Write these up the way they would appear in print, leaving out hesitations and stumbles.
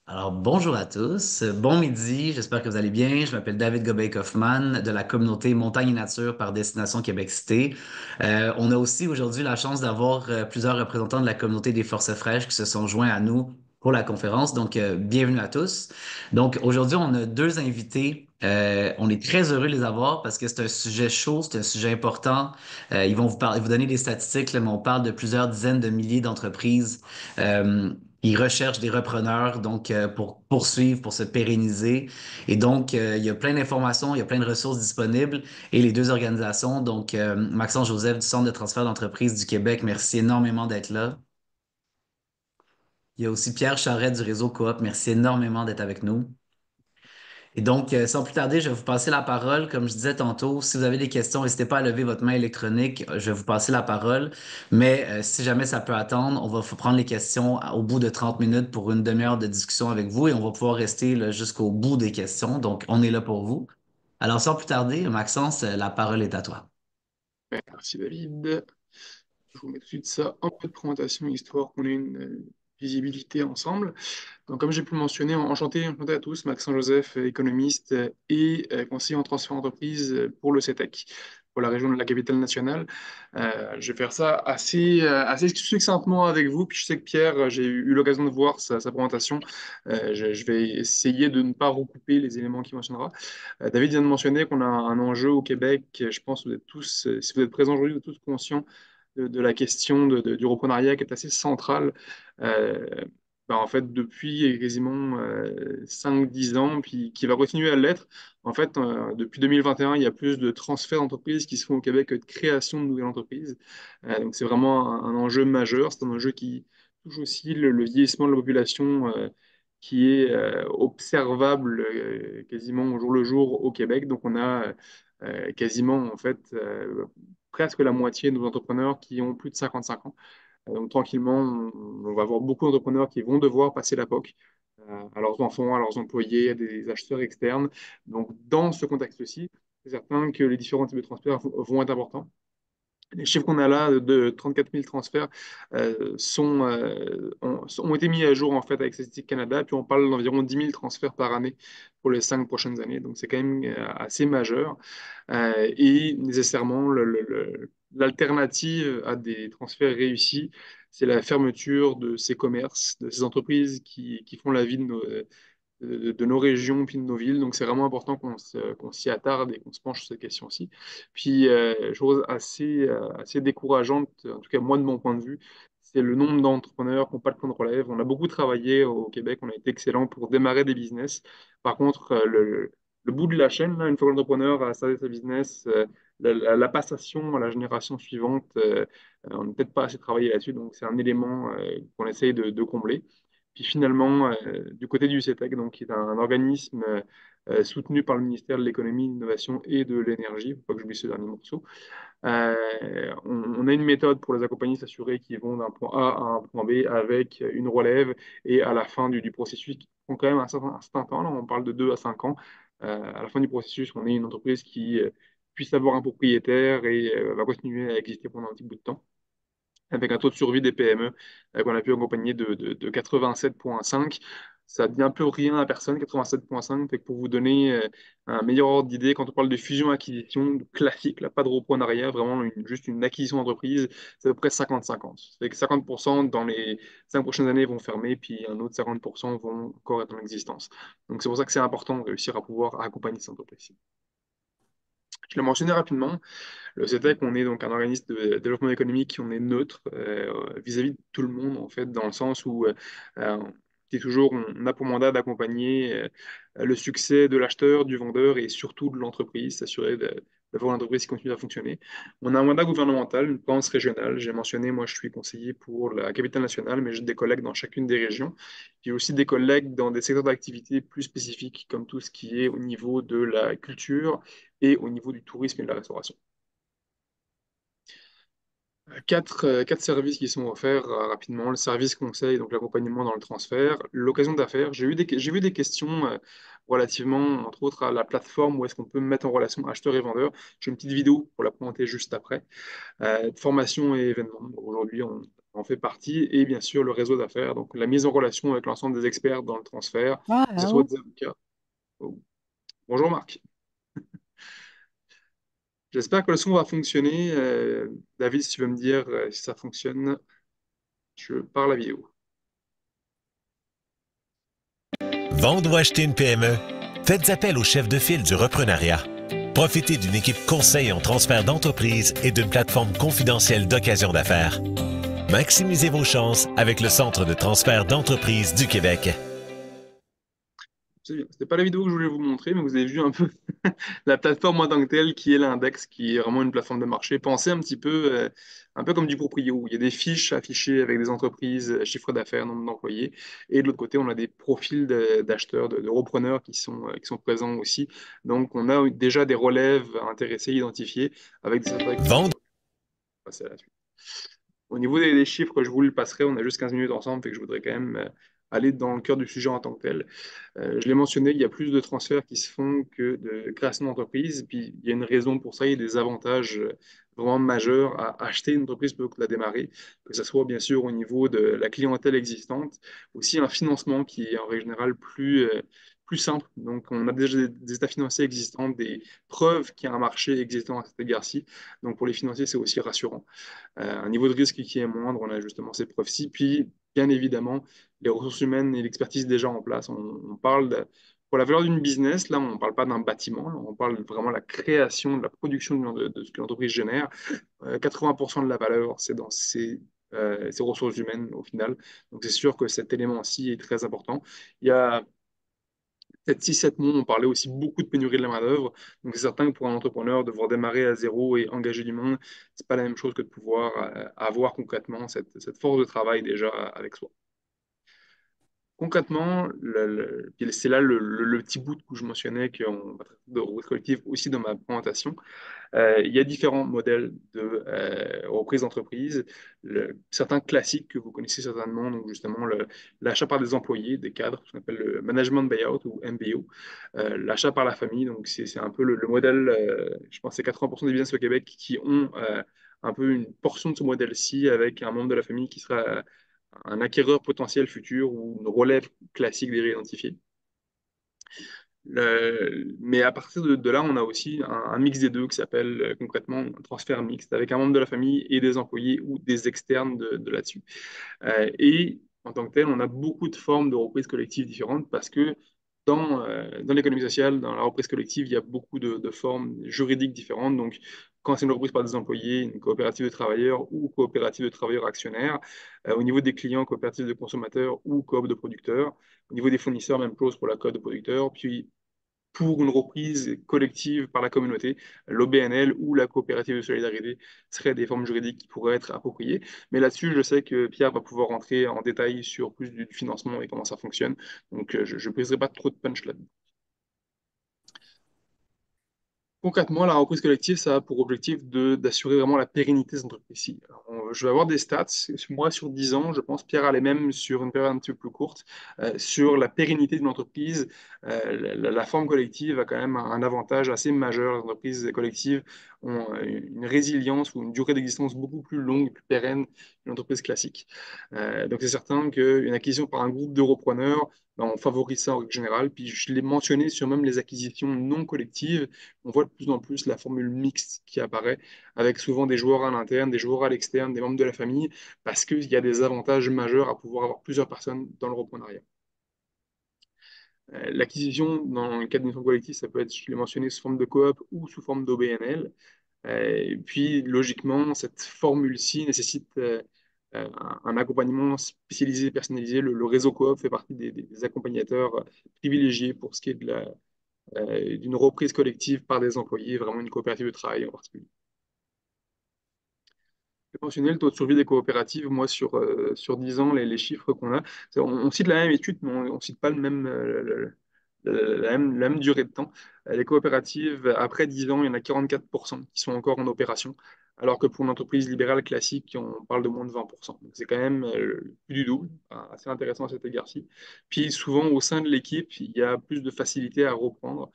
Alors, bonjour à tous, bon midi, j'espère que vous allez bien. Je m'appelle David Gobey-Kaufmann de la communauté Montagne et Nature par Destination Québec Cité. On a aussi aujourd'hui la chance d'avoir plusieurs représentants de la communauté des Forces fraîches qui se sont joints à nous pour la conférence. Donc, bienvenue à tous. Donc, aujourd'hui, on a deux invités. On est très heureux de les avoir parce que c'est un sujet chaud, c'est un sujet important. Ils vont vous parler, vous donner des statistiques, là, mais on parle de plusieurs dizaines de milliers d'entreprises. Euh, Ils recherchent des repreneurs donc pour poursuivre, pour se pérenniser. Et donc, il y a plein d'informations, il y a plein de ressources disponibles. Et les deux organisations, donc Maxence Joseph du Centre de transfert d'entreprise du Québec, merci énormément d'être là. Il y a aussi Pierre Charret du réseau Coop, merci énormément d'être avec nous. Et donc, sans plus tarder, je vais vous passer la parole. Comme je disais tantôt, si vous avez des questions, n'hésitez pas à lever votre main électronique. Je vais vous passer la parole. Mais si jamais ça peut attendre, on va prendre les questions au bout de 30 minutes pour une demi-heure de discussion avec vous et on va pouvoir rester là, jusqu'au bout des questions. Donc, on est là pour vous. Alors, sans plus tarder, Maxence, la parole est à toi. Ouais, merci David. Je vous mets tout de suite ça en peu de présentation, histoire qu'on ait une visibilité ensemble. Donc, comme j'ai pu le mentionner, enchanté à tous, Maxence Joseph, économiste et conseiller en transfert d'entreprise pour le CETEC, pour la région de la capitale nationale. Je vais faire ça assez succinctement avec vous, puis je sais que Pierre, j'ai eu l'occasion de voir sa présentation. Je vais essayer de ne pas recouper les éléments qu'il mentionnera. David vient de mentionner qu'on a un enjeu au Québec. Je pense que vous êtes tous, si vous êtes présents aujourd'hui, vous êtes tous conscients de la question du reprenariat qui est assez centrale. Euh, en fait, depuis quasiment 5-10 ans, puis qui va continuer à l'être. En fait, depuis 2021, il y a plus de transferts d'entreprises qui se font au Québec que de création de nouvelles entreprises. Donc, c'est vraiment un enjeu majeur. C'est un enjeu qui touche aussi le vieillissement de la population qui est observable quasiment au jour le jour au Québec. Donc, on a quasiment, en fait, presque la moitié de nos entrepreneurs qui ont plus de 55 ans. Donc tranquillement, on va avoir beaucoup d'entrepreneurs qui vont devoir passer la POC à leurs enfants, à leurs employés, à des acheteurs externes. Donc dans ce contexte-ci, c'est certain que les différents types de transferts vont être importants. Les chiffres qu'on a là de 34 000 transferts ont été mis à jour en fait avec Statistique Canada, puis on parle d'environ 10 000 transferts par année pour les 5 prochaines années. Donc c'est quand même assez majeur. Et nécessairement, l'alternative à des transferts réussis, c'est la fermeture de ces commerces, de ces entreprises qui font la vie de nos régions puis de nos villes. Donc, c'est vraiment important qu'on s'y attarde et qu'on se penche sur cette question-ci. Puis, chose assez décourageante, en tout cas moi de mon point de vue, c'est le nombre d'entrepreneurs qui n'ont pas le plan de relève. On a beaucoup travaillé au Québec, on a été excellent pour démarrer des business. Par contre, le bout de la chaîne, là, une fois que l'entrepreneur a starté sa business, la passation à la génération suivante, on n'a peut-être pas assez travaillé là-dessus. Donc, c'est un élément qu'on essaye de combler. Puis finalement, du côté du CETEC, donc, qui est un organisme soutenu par le ministère de l'Économie, de l'Innovation et de l'Énergie, il ne faut pas que j'oublie ce dernier morceau, on a une méthode pour les accompagner, s'assurer qu'ils vont d'un point A à un point B avec une relève et à la fin du processus, qui prend quand même un certain temps, là, on parle de 2 à 5 ans, à la fin du processus, on est une entreprise qui puisse avoir un propriétaire et va continuer à exister pendant un petit bout de temps avec un taux de survie des PME qu'on a pu accompagner de 87,5. Ça ne dit un peu rien à personne, 87,5. Fait que pour vous donner un meilleur ordre d'idée, quand on parle de fusion-acquisition classique, là, pas de repos en arrière, vraiment juste une acquisition d'entreprise, c'est à peu près 50-50. C'est que 50% dans les 5 prochaines années vont fermer, puis un autre 50% vont encore être en existence. Donc c'est pour ça que c'est important de réussir à pouvoir accompagner ces entreprises. Je l'ai mentionné rapidement, le CETEC, on est donc un organisme de développement économique, on est neutre vis-à-vis de tout le monde, en fait, dans le sens où on a pour mandat d'accompagner le succès de l'acheteur, du vendeur et surtout de l'entreprise, s'assurer d'avoir une entreprise qui continue à fonctionner. On a un mandat gouvernemental, une présence régionale. J'ai mentionné, moi, je suis conseiller pour la capitale nationale, mais j'ai des collègues dans chacune des régions. J'ai aussi des collègues dans des secteurs d'activité plus spécifiques, comme tout ce qui est au niveau de la culture et au niveau du tourisme et de la restauration. Quatre services qui sont offerts rapidement. Le service conseil, donc l'accompagnement dans le transfert, l'occasion d'affaires. J'ai vu des questions relativement, entre autres, à la plateforme où est-ce qu'on peut mettre en relation acheteurs et vendeurs. J'ai une petite vidéo pour la présenter juste après. Formation et événements. Aujourd'hui, en fait partie, et bien sûr le réseau d'affaires, donc la mise en relation avec l'ensemble des experts dans le transfert, que ce soit Wow. des avocats. Oh, bonjour Marc. J'espère que le son va fonctionner. David, si tu veux me dire si ça fonctionne, je pars la vidéo. Vendre ou acheter une PME? Faites appel au chef de file du reprenariat. Profitez d'une équipe conseil en transfert d'entreprise et d'une plateforme confidentielle d'occasion d'affaires. Maximisez vos chances avec le Centre de transfert d'entreprise du Québec. C'est bien. C'était pas la vidéo que je voulais vous montrer, mais vous avez vu un peu la plateforme en tant que telle, qui est l'index, qui est vraiment une plateforme de marché. Pensez un peu comme du proprio, où il y a des fiches affichées avec des entreprises, chiffre d'affaires, nombre d'employés, et de l'autre côté, on a des profils d'acheteurs, de repreneurs qui sont présents aussi. Donc, on a déjà des relèves intéressés, identifiés, avec des certains qui sont Vendre. passés à la suite. Au niveau des chiffres, je vous le passerai, on a juste 15 minutes ensemble, fait que je voudrais quand même aller dans le cœur du sujet en tant que tel. Je l'ai mentionné, il y a plus de transferts qui se font que de création d'entreprise. Puis il y a une raison pour ça, il y a des avantages vraiment majeurs à acheter une entreprise plutôt que de la démarrer, que ce soit bien sûr au niveau de la clientèle existante, aussi un financement qui est en règle générale plus simple. Donc on a déjà des états financiers existants, des preuves qu'il y a un marché existant à cet égard-ci. Donc pour les financiers, c'est aussi rassurant. Un niveau de risque qui est moindre, on a justement ces preuves-ci. Puis, bien évidemment, les ressources humaines et l'expertise déjà en place. On parle pour la valeur d'une business, là, on ne parle pas d'un bâtiment, là, on parle vraiment de la création, de la production de ce que l'entreprise génère. 80% de la valeur, c'est dans ces ressources humaines au final. Donc, c'est sûr que cet élément-ci est très important. Il y a peut-être 6-7 mois, on parlait aussi beaucoup de pénurie de la main-d'œuvre. Donc, c'est certain que pour un entrepreneur, devoir démarrer à zéro et engager du monde, c'est pas la même chose que de pouvoir avoir concrètement cette force de travail déjà avec soi. Concrètement, puis c'est là le petit bout que je mentionnais qu'on va traiter de reprise collective aussi dans ma présentation. Il y a différents modèles de reprise d'entreprise. Certains classiques que vous connaissez certainement, donc justement l'achat par des employés, des cadres, ce qu'on appelle le management buyout ou MBO. L'achat par la famille, donc c'est un peu le modèle, je pense que c'est 80% des business au Québec qui ont un peu une portion de ce modèle-ci avec un membre de la famille qui sera un acquéreur potentiel futur ou une relève classique déjà identifiée. Mais à partir de là, on a aussi un mix des deux qui s'appelle concrètement un transfert mixte avec un membre de la famille et des employés ou des externes de là-dessus. Et en tant que tel, on a beaucoup de formes de reprise collective différentes parce que dans l'économie sociale, dans la reprise collective, il y a beaucoup de formes juridiques différentes. Donc, quand c'est une reprise par des employés, une coopérative de travailleurs ou coopérative de travailleurs actionnaires, au niveau des clients, coopérative de consommateurs ou coop de producteurs, au niveau des fournisseurs, même chose pour la coop de producteurs, puis pour une reprise collective par la communauté, l'OBNL ou la coopérative de solidarité seraient des formes juridiques qui pourraient être appropriées. Mais là-dessus, je sais que Pierre va pouvoir rentrer en détail sur plus du financement et comment ça fonctionne. Donc, je ne briserai pas trop de punch là. Concrètement, la reprise collective, ça a pour objectif d'assurer vraiment la pérennité de cette entreprise-ci. Je vais avoir des stats, moi sur 10 ans, je pense Pierre a les mêmes sur une période un petit peu plus courte. Sur la pérennité d'une entreprise, la forme collective a quand même un avantage assez majeur. Les entreprises collectives ont une résilience ou une durée d'existence beaucoup plus longue et plus pérenne qu'une entreprise classique. Donc c'est certain qu'une acquisition par un groupe de repreneurs, ben, on favorise ça en règle générale. Puis je l'ai mentionné sur même les acquisitions non collectives, on voit de plus en plus la formule mixte qui apparaît, avec souvent des joueurs à l'interne, des joueurs à l'externe, des membres de la famille, parce qu'il y a des avantages majeurs à pouvoir avoir plusieurs personnes dans le reprenariat. L'acquisition dans le cadre d'une forme collective, ça peut être, je l'ai mentionné, sous forme de coop ou sous forme d'OBNL. Et puis, logiquement, cette formule-ci nécessite un accompagnement spécialisé, personnalisé. Le réseau coop fait partie des accompagnateurs privilégiés pour ce qui est d'une reprise collective par des employés, vraiment une coopérative de travail en particulier. Je vais mentionner le taux de survie des coopératives, moi, sur 10 ans, les chiffres qu'on a. On cite la même étude, mais on ne cite pas la même durée de temps. Les coopératives, après 10 ans, il y en a 44% qui sont encore en opération, alors que pour une entreprise libérale classique, on parle de moins de 20%. Donc c'est quand même plus du double, assez intéressant à cet égard-ci. Puis souvent, au sein de l'équipe, il y a plus de facilité à reprendre.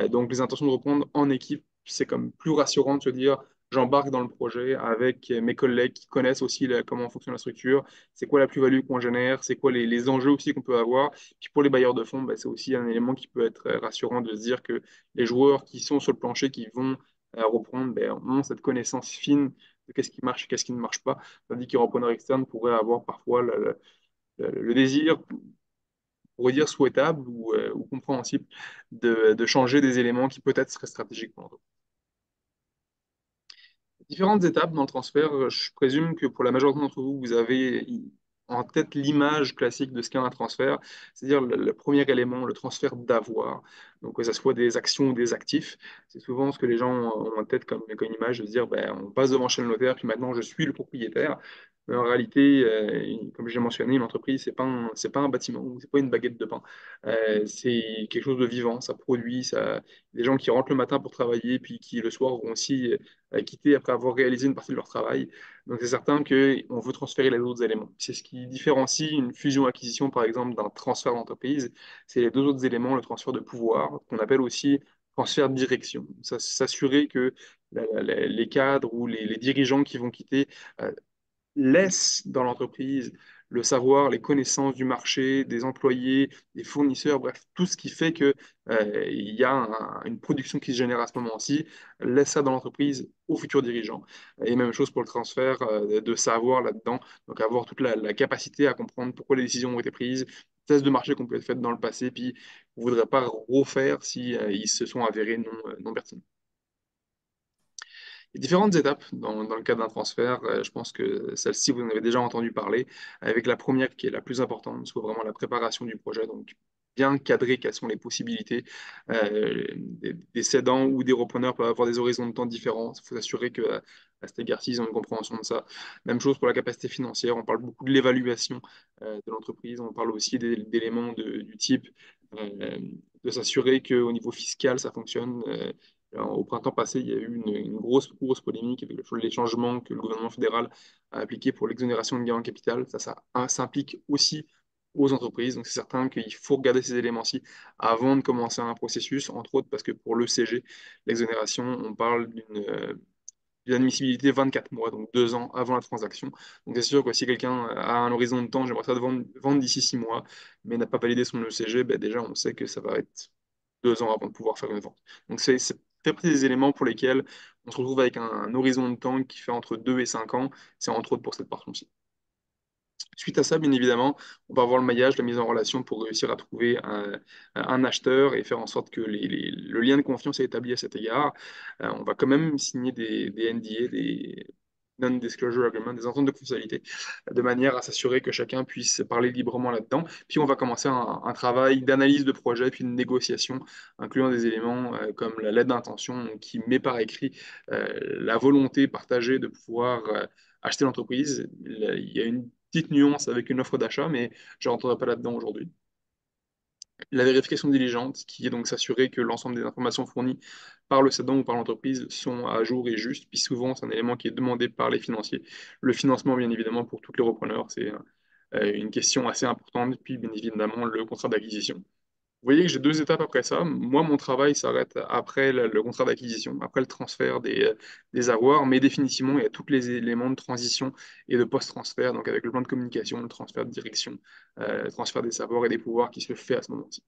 Donc les intentions de reprendre en équipe, c'est comme plus rassurant de se dire j'embarque dans le projet avec mes collègues qui connaissent aussi comment fonctionne la structure, c'est quoi la plus-value qu'on génère, c'est quoi les enjeux aussi qu'on peut avoir. Puis pour les bailleurs de fonds, bah, c'est aussi un élément qui peut être rassurant de se dire que les joueurs qui sont sur le plancher, qui vont reprendre, ben, ont cette connaissance fine de qu'est-ce qui marche et qu'est-ce qui ne marche pas. Tandis qu'un repreneur externe pourrait avoir parfois le désir, on pourrait dire souhaitable ou compréhensible, de changer des éléments qui peut-être seraient stratégiques pour l'entreprise. Différentes étapes dans le transfert. Je présume que pour la majorité d'entre vous, vous avez en tête l'image classique de ce qu'est un transfert, c'est-à-dire le premier élément, le transfert d'avoir. Donc, que ce soit des actions ou des actifs, c'est souvent ce que les gens ont en tête comme image de se dire, ben, on passe devant chez le notaire, puis maintenant je suis le propriétaire. Mais en réalité, comme j'ai mentionné, une entreprise, c'est pas un bâtiment ou c'est pas une baguette de pain. C'est quelque chose de vivant, ça produit, ça, des gens qui rentrent le matin pour travailler, puis qui le soir vont aussi quitter après avoir réalisé une partie de leur travail. Donc c'est certain qu'on veut transférer les autres éléments. C'est ce qui différencie une fusion-acquisition, par exemple, d'un transfert d'entreprise. C'est les deux autres éléments, le transfert de pouvoir, qu'on appelle aussi transfert de direction. S'assurer que les cadres ou les dirigeants qui vont quitter euh, laisse dans l'entreprise le savoir, les connaissances du marché, des employés, des fournisseurs, bref, tout ce qui fait que il y a une production qui se génère à ce moment-ci, laisse ça dans l'entreprise aux futurs dirigeants. Et même chose pour le transfert de savoir là-dedans, donc avoir toute la capacité à comprendre pourquoi les décisions ont été prises, tests de marché qu'on peut être fait dans le passé, puis on ne voudrait pas refaire si ils se sont avérés non pertinents. Il y a différentes étapes dans le cadre d'un transfert. Je pense que celle-ci, vous en avez déjà entendu parler, avec la première qui est la plus importante, soit vraiment la préparation du projet. Donc, bien cadrer quelles sont les possibilités. Des cédants ou des repreneurs peuvent avoir des horizons de temps différents. Il faut s'assurer que à cet égard-ci, ils ont une compréhension de ça. Même chose pour la capacité financière. On parle beaucoup de l'évaluation de l'entreprise. On parle aussi d'éléments du type euh, de s'assurer qu'au niveau fiscal, ça fonctionne. Au printemps passé, il y a eu une grosse polémique avec les changements que le gouvernement fédéral a appliqués pour l'exonération de gains en capital. Ça s'implique aussi aux entreprises. Donc, c'est certain qu'il faut regarder ces éléments-ci avant de commencer un processus, entre autres parce que pour l'ECG, l'exonération, on parle d'une admissibilité 24 mois, donc 2 ans avant la transaction. Donc, c'est sûr que si quelqu'un a un horizon de temps, j'aimerais ça de vendre d'ici 6 mois, mais n'a pas validé son ECG, ben déjà, on sait que ça va être 2 ans avant de pouvoir faire une vente. Donc, c'est fait partie des éléments pour lesquels on se retrouve avec un horizon de temps qui fait entre 2 et 5 ans. C'est entre autres pour cette portion-ci. Suite à ça, bien évidemment, on va avoir le maillage, la mise en relation pour réussir à trouver un acheteur et faire en sorte que le lien de confiance est établi à cet égard. On va quand même signer des NDA, des Non-Disclosure Agreements, des ententes de confidentialité, de manière à s'assurer que chacun puisse parler librement là-dedans. Puis on va commencer un travail d'analyse de projet, puis de négociation, incluant des éléments comme la lettre d'intention qui met par écrit la volonté partagée de pouvoir acheter l'entreprise. Il y a une petite nuance avec une offre d'achat, mais je ne rentrerai pas là-dedans aujourd'hui. La vérification diligente, qui est donc s'assurer que l'ensemble des informations fournies par le cédant ou par l'entreprise sont à jour et justes, puis souvent c'est un élément qui est demandé par les financiers. Le financement, bien évidemment, pour tous les repreneurs, c'est une question assez importante, puis bien évidemment le contrat d'acquisition. Vous voyez que j'ai 2 étapes après ça. Moi, mon travail s'arrête après le contrat d'acquisition, après le transfert des avoirs, mais définitivement, il y a tous les éléments de transition et de post-transfert, donc avec le plan de communication, le transfert de direction, le transfert des savoirs et des pouvoirs qui se fait à ce moment-ci.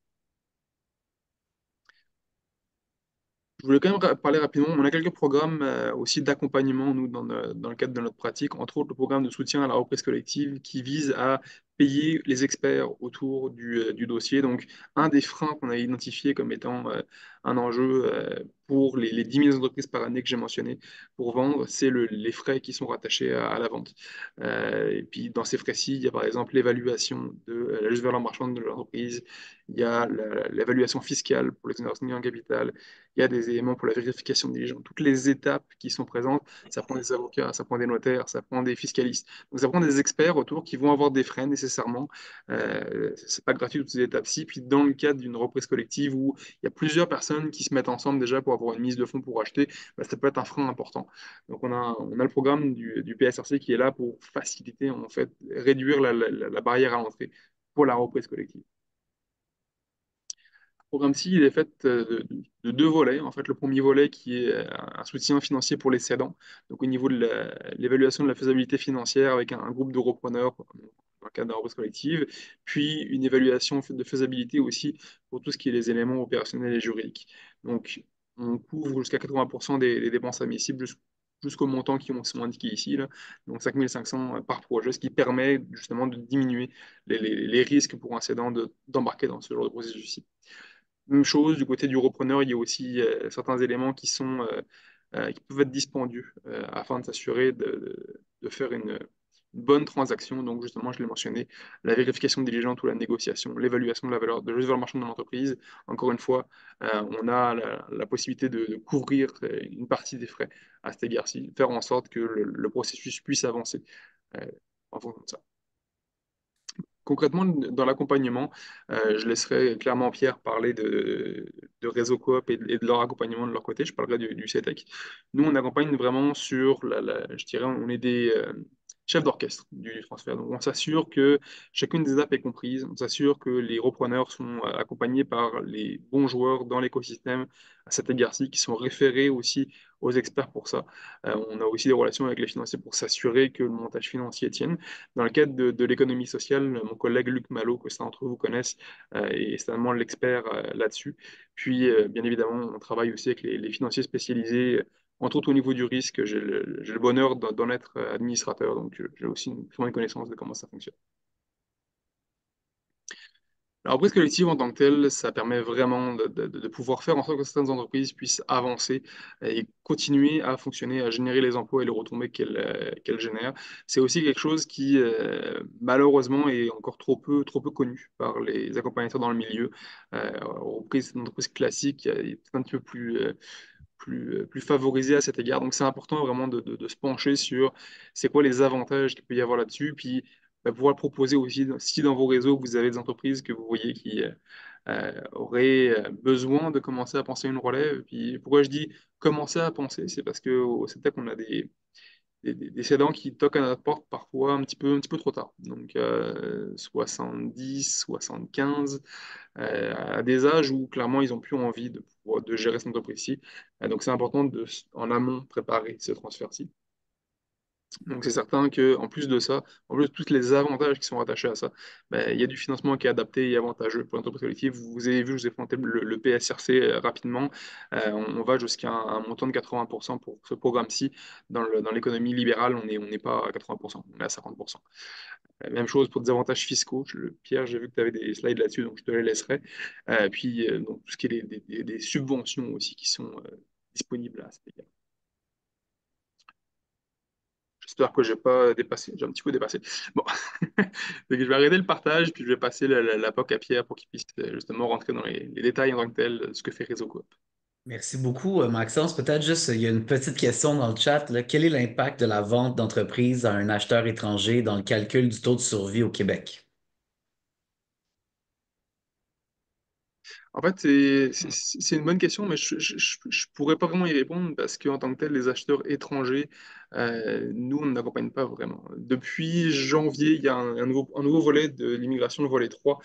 Je voulais quand même parler rapidement. On a quelques programmes aussi d'accompagnement, nous, dans le cadre de notre pratique, entre autres le programme de soutien à la reprise collective qui vise à payer les experts autour du dossier. Donc, un des freins qu'on a identifié comme étant un enjeu pour les 10 000 entreprises par année que j'ai mentionné pour vendre, c'est les frais qui sont rattachés à la vente. Et puis, dans ces frais-ci, il y a par exemple l'évaluation de la juste valeur marchande de l'entreprise, il y a l'évaluation fiscale pour l'exonération de gain en capital, il y a des éléments pour la vérification des gens. Toutes les étapes qui sont présentes, ça prend des avocats, ça prend des notaires, ça prend des fiscalistes. Donc ça prend des experts autour qui vont avoir des frais nécessairement. C'est pas gratuit toutes ces étapes-ci. Puis dans le cadre d'une reprise collective où il y a plusieurs personnes qui se mettent ensemble déjà pour avoir une mise de fonds pour acheter, bah, ça peut être un frein important. Donc on a le programme du PSRC qui est là pour faciliter, en fait, réduire la barrière à l'entrée pour la reprise collective. programme ci, il est fait de deux volets. En fait, le premier volet qui est un soutien financier pour les cédants, donc au niveau de l'évaluation de la faisabilité financière avec un groupe de repreneurs dans le cadre d'un reprise collective, puis une évaluation de faisabilité aussi pour tout ce qui est les éléments opérationnels et juridiques. Donc, on couvre jusqu'à 80% des dépenses admissibles jusqu'au montant qui sont indiqués ici, là. Donc 5 500 par projet, ce qui permet justement de diminuer les risques pour un cédant d'embarquer dans ce genre de processus-ci. Même chose, du côté du repreneur, il y a aussi certains éléments qui peuvent être dispendieux afin de s'assurer de faire une bonne transaction. Donc, justement, je l'ai mentionné, la vérification diligente ou la négociation, l'évaluation de la valeur, de la juste valeur marchande de l'entreprise. Encore une fois, on a la possibilité de couvrir une partie des frais à cet égard-ci, faire en sorte que le processus puisse avancer en fonction de ça. Concrètement, dans l'accompagnement, je laisserai clairement Pierre parler de Réseau Coop et de leur accompagnement de leur côté. Je parlerai du CETEC. Nous, on accompagne vraiment sur, je dirais, on est des chefs d'orchestre du transfert. Donc, on s'assure que chacune des étapes est comprise. On s'assure que les repreneurs sont accompagnés par les bons joueurs dans l'écosystème à cet égard-ci, qui sont référés aussi aux experts pour ça. On a aussi des relations avec les financiers pour s'assurer que le montage financier tienne. Dans le cadre de l'économie sociale, mon collègue Luc Malo, que certains d'entre vous connaissent, est certainement l'expert là-dessus. Puis, bien évidemment, on travaille aussi avec les financiers spécialisés, entre autres au niveau du risque. J'ai le bonheur d'en être administrateur, donc j'ai aussi une très bonne connaissance de comment ça fonctionne. La reprise collective en tant que telle, ça permet vraiment de pouvoir faire en sorte que certaines entreprises puissent avancer et continuer à fonctionner, à générer les emplois et les retombées qu'elles génèrent. C'est aussi quelque chose qui, malheureusement, est encore trop peu connu par les accompagnateurs dans le milieu. Reprise d'entreprise classique est un petit peu plus favorisé à cet égard. Donc, c'est important vraiment de se pencher sur c'est quoi les avantages qu'il peut y avoir là-dessus, puis pouvoir proposer aussi, si dans vos réseaux, vous avez des entreprises que vous voyez qui auraient besoin de commencer à penser une relève. Puis, pourquoi je dis commencer à penser, c'est parce qu'au CETEC, on a des cédants qui toquent à notre porte parfois un petit peu trop tard. Donc, 70, 75 à des âges où clairement ils n'ont plus envie de gérer cette entreprise-ci. Donc c'est important en amont préparer ce transfert-ci. Donc c'est certain qu'en plus de ça, en plus de tous les avantages qui sont rattachés à ça, ben, il y a du financement qui est adapté et avantageux pour l'entreprise collective. Vous avez vu, je vous ai présenté le PSRC rapidement. On va jusqu'à un montant de 80% pour ce programme-ci. Dans l'économie libérale, on n'est pas à 80%, on est à 50%. Même chose pour des avantages fiscaux. Pierre, j'ai vu que tu avais des slides là-dessus, donc je te les laisserai. Puis, donc, tout ce qui est des subventions aussi qui sont disponibles à cet égard. J'espère que je n'ai pas dépassé. J'ai un petit peu dépassé. Bon, donc, je vais arrêter le partage, puis je vais passer la POC à Pierre pour qu'il puisse justement rentrer dans les détails en tant que tel, de ce que fait Réseau Coop. Merci beaucoup, Maxence. Peut-être juste, il y a une petite question dans le chat, là. Quel est l'impact de la vente d'entreprise à un acheteur étranger dans le calcul du taux de survie au Québec? En fait, c'est une bonne question, mais je pourrais pas vraiment y répondre parce qu'en tant que tel, les acheteurs étrangers, nous, on n'accompagne pas vraiment. Depuis janvier, il y a un nouveau volet de l'immigration, le volet 3,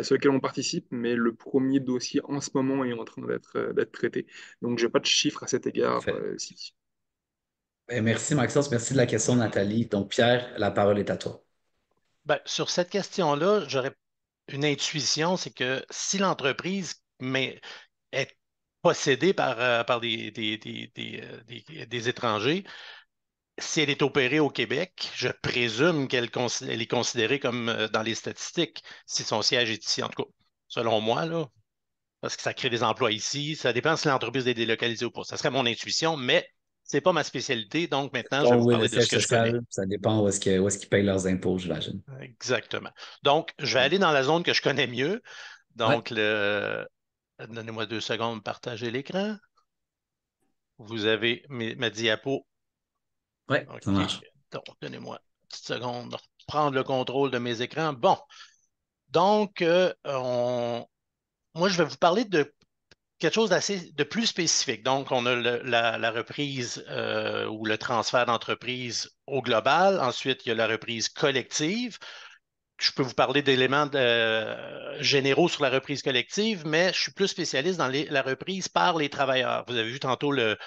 sur lequel on participe, mais le premier dossier en ce moment est en train d'être traité. Donc, j'ai pas de chiffres à cet égard. Parfait. Ben, merci, Maxence. Merci de la question, Nathalie. Donc, Pierre, la parole est à toi. Ben, sur cette question-là, j'aurais une intuition, c'est que si l'entreprise est possédée par des étrangers, si elle est opérée au Québec, je présume elle est considérée comme dans les statistiques, si son siège est ici, en tout cas, selon moi, là, parce que ça crée des emplois ici. Ça dépend si l'entreprise est délocalisée ou pas. Ça serait mon intuition, mais c'est pas ma spécialité. Donc maintenant, je vais Bon, vous oui, le parler de ce siège que je connais. social, ça dépend où est-ce qu'ils payent leurs impôts, j'imagine. Exactement. Donc, je vais aller dans la zone que je connais mieux. Ouais, Donc, donnez-moi 2 secondes de partager l'écran. Vous avez ma diapo. ouais, ça OK. marche. Donc, donnez-moi une petite seconde de prendre le contrôle de mes écrans. Bon. Donc, moi, je vais vous parler de quelque chose de plus spécifique. Donc, on a la reprise ou le transfert d'entreprise au global. Ensuite, il y a la reprise collective. je peux vous parler d'éléments généraux sur la reprise collective, mais je suis plus spécialiste dans la reprise par les travailleurs. Vous avez vu tantôt le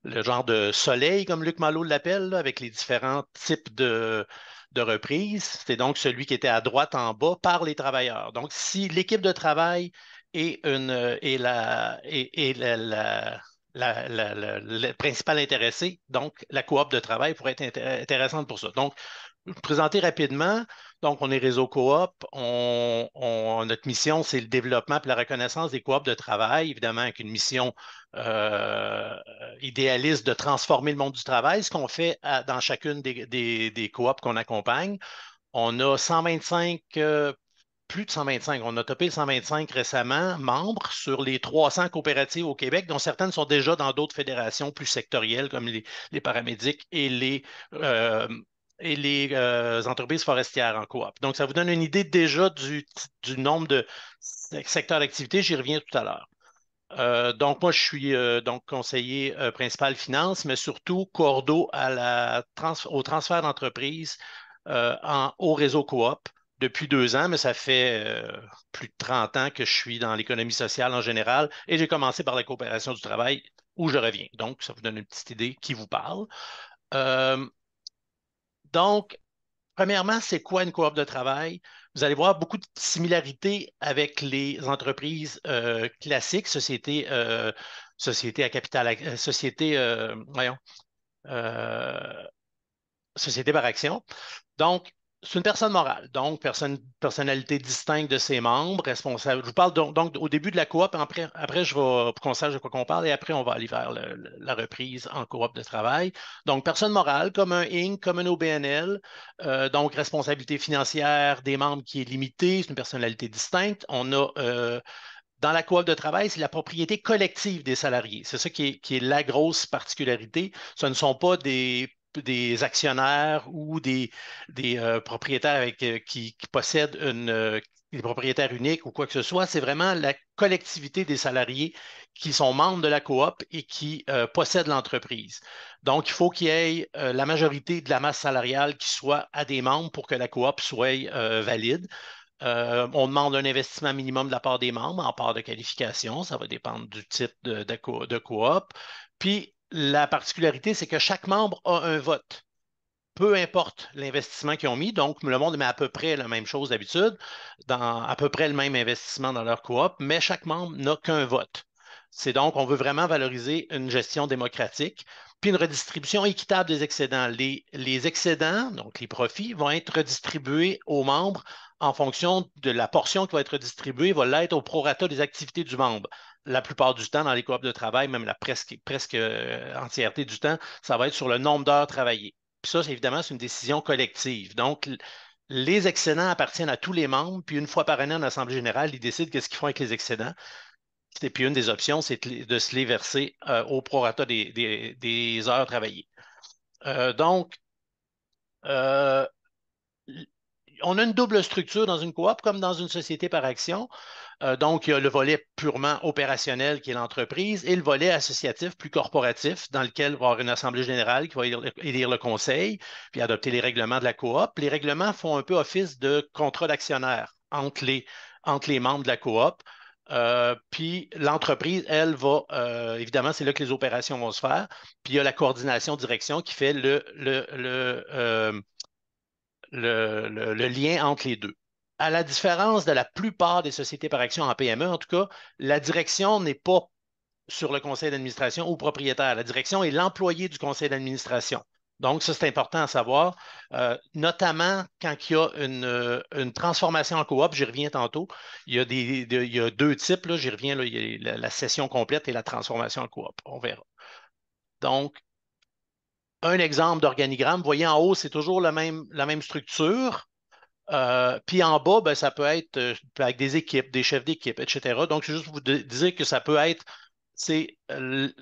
genre de soleil, comme Luc Malo l'appelle, là, avec les différents types de reprise. C'est donc celui qui était à droite en bas par les travailleurs. Donc, si l'équipe de travail est le principal intéressé, donc la coop de travail pourrait être intéressante pour ça. Donc, je vais vous présenter rapidement. Donc, on est réseau coop. Notre mission, c'est le développement et la reconnaissance des coops de travail, évidemment, avec une mission idéaliste de transformer le monde du travail, ce qu'on fait dans chacune des coops qu'on accompagne. On a 125, plus de 125, on a topé le 125 récemment, membres sur les 300 coopératives au Québec, dont certaines sont déjà dans d'autres fédérations plus sectorielles, comme les paramédics et les entreprises forestières en coop. Donc, ça vous donne une idée déjà du nombre de secteurs d'activité. J'y reviens tout à l'heure. Donc, moi, je suis donc conseiller principal finance, mais surtout cordeau au transfert d'entreprise au réseau coop depuis 2 ans, mais ça fait plus de 30 ans que je suis dans l'économie sociale en général et j'ai commencé par la coopération du travail où je reviens. Donc, ça vous donne une petite idée qui vous parle. Euh, donc, Premièrement, c'est quoi une coop de travail? Vous allez voir beaucoup de similarités avec les entreprises classiques, société à capital, voyons, euh, société par action. Donc, c'est une personne morale, donc personnalité distincte de ses membres, responsable. Je vous parle donc au début de la coop, après je vais, pour qu'on sache de quoi qu'on parle, et après on va aller vers la reprise en coop de travail. Donc, personne morale, comme un Inc., comme un OBNL, donc responsabilité financière des membres qui est limitée, c'est une personnalité distincte. On a dans la coop de travail, c'est la propriété collective des salariés. C'est ça qui est la grosse particularité. Ce ne sont pas des actionnaires ou des propriétaires qui possèdent des propriétaires uniques ou quoi que ce soit. C'est vraiment la collectivité des salariés qui sont membres de la coop et qui possèdent l'entreprise. Donc, il faut qu'il y ait la majorité de la masse salariale qui soit à des membres pour que la coop soit valide. On demande un investissement minimum de la part des membres en part de qualification. Ça va dépendre du type de coop. Puis, la particularité, c'est que chaque membre a un vote. Peu importe l'investissement qu'ils ont mis. Donc, le monde met à peu près la même chose d'habitude, dans à peu près le même investissement dans leur coop, mais chaque membre n'a qu'un vote. C'est donc, on veut vraiment valoriser une gestion démocratique, puis une redistribution équitable des excédents. Les excédents, donc les profits, vont être redistribués aux membres en fonction de la portion qui va être redistribuée, va l'être au prorata des activités du membre. La plupart du temps, dans les coops de travail, même la presque entièreté du temps, ça va être sur le nombre d'heures travaillées. Puis ça, évidemment, c'est une décision collective. Donc, les excédents appartiennent à tous les membres, puis une fois par année en Assemblée générale, ils décident qu'est-ce qu'ils font avec les excédents. Et puis une des options, c'est de se les verser au prorata des heures travaillées. Donc, euh, on a une double structure dans une coop comme dans une société par action. Donc, il y a le volet purement opérationnel qui est l'entreprise et le volet associatif plus corporatif dans lequel il va y avoir une assemblée générale qui va élire le conseil puis adopter les règlements de la coop. Les règlements font un peu office de contrat d'actionnaire entre les membres de la coop. Puis l'entreprise, elle, va, évidemment, c'est là que les opérations vont se faire. Puis il y a la coordination direction qui fait le lien entre les deux. À la différence de la plupart des sociétés par action en PME, en tout cas, la direction n'est pas sur le conseil d'administration ou propriétaire. La direction est l'employé du conseil d'administration. Donc, ça, c'est important à savoir, notamment quand il y a une transformation en coop, j'y reviens tantôt. Il y a deux types, là, j'y reviens, là, il y a la session complète et la transformation en coop. On verra. Donc, un exemple d'organigramme, vous voyez en haut, c'est toujours la même structure. Puis en bas, ben, ça peut être avec des équipes, des chefs d'équipe, etc. Donc, c'est juste pour vous dire que ça peut être, c'est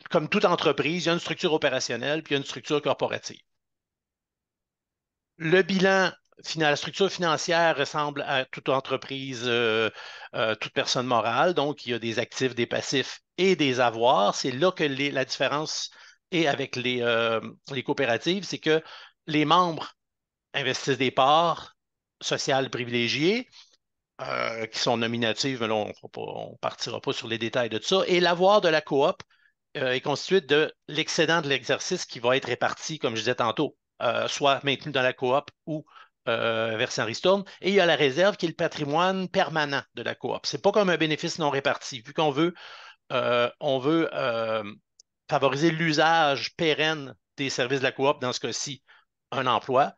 comme toute entreprise, il y a une structure opérationnelle, puis il y a une structure corporative. Le bilan final, la structure financière ressemble à toute entreprise, toute personne morale. Donc, il y a des actifs, des passifs et des avoirs. C'est là que la différence est avec les coopératives, c'est que les membres investissent des parts sociales privilégiées, qui sont nominatives, mais là, on ne partira pas sur les détails de tout ça. Et l'avoir de la coop est constitué de l'excédent de l'exercice qui va être réparti, comme je disais tantôt, soit maintenu dans la coop ou versé en ristourne. Et il y a la réserve qui est le patrimoine permanent de la coop. Ce n'est pas comme un bénéfice non réparti. Vu qu'on veut favoriser l'usage pérenne des services de la coop, dans ce cas-ci, un emploi.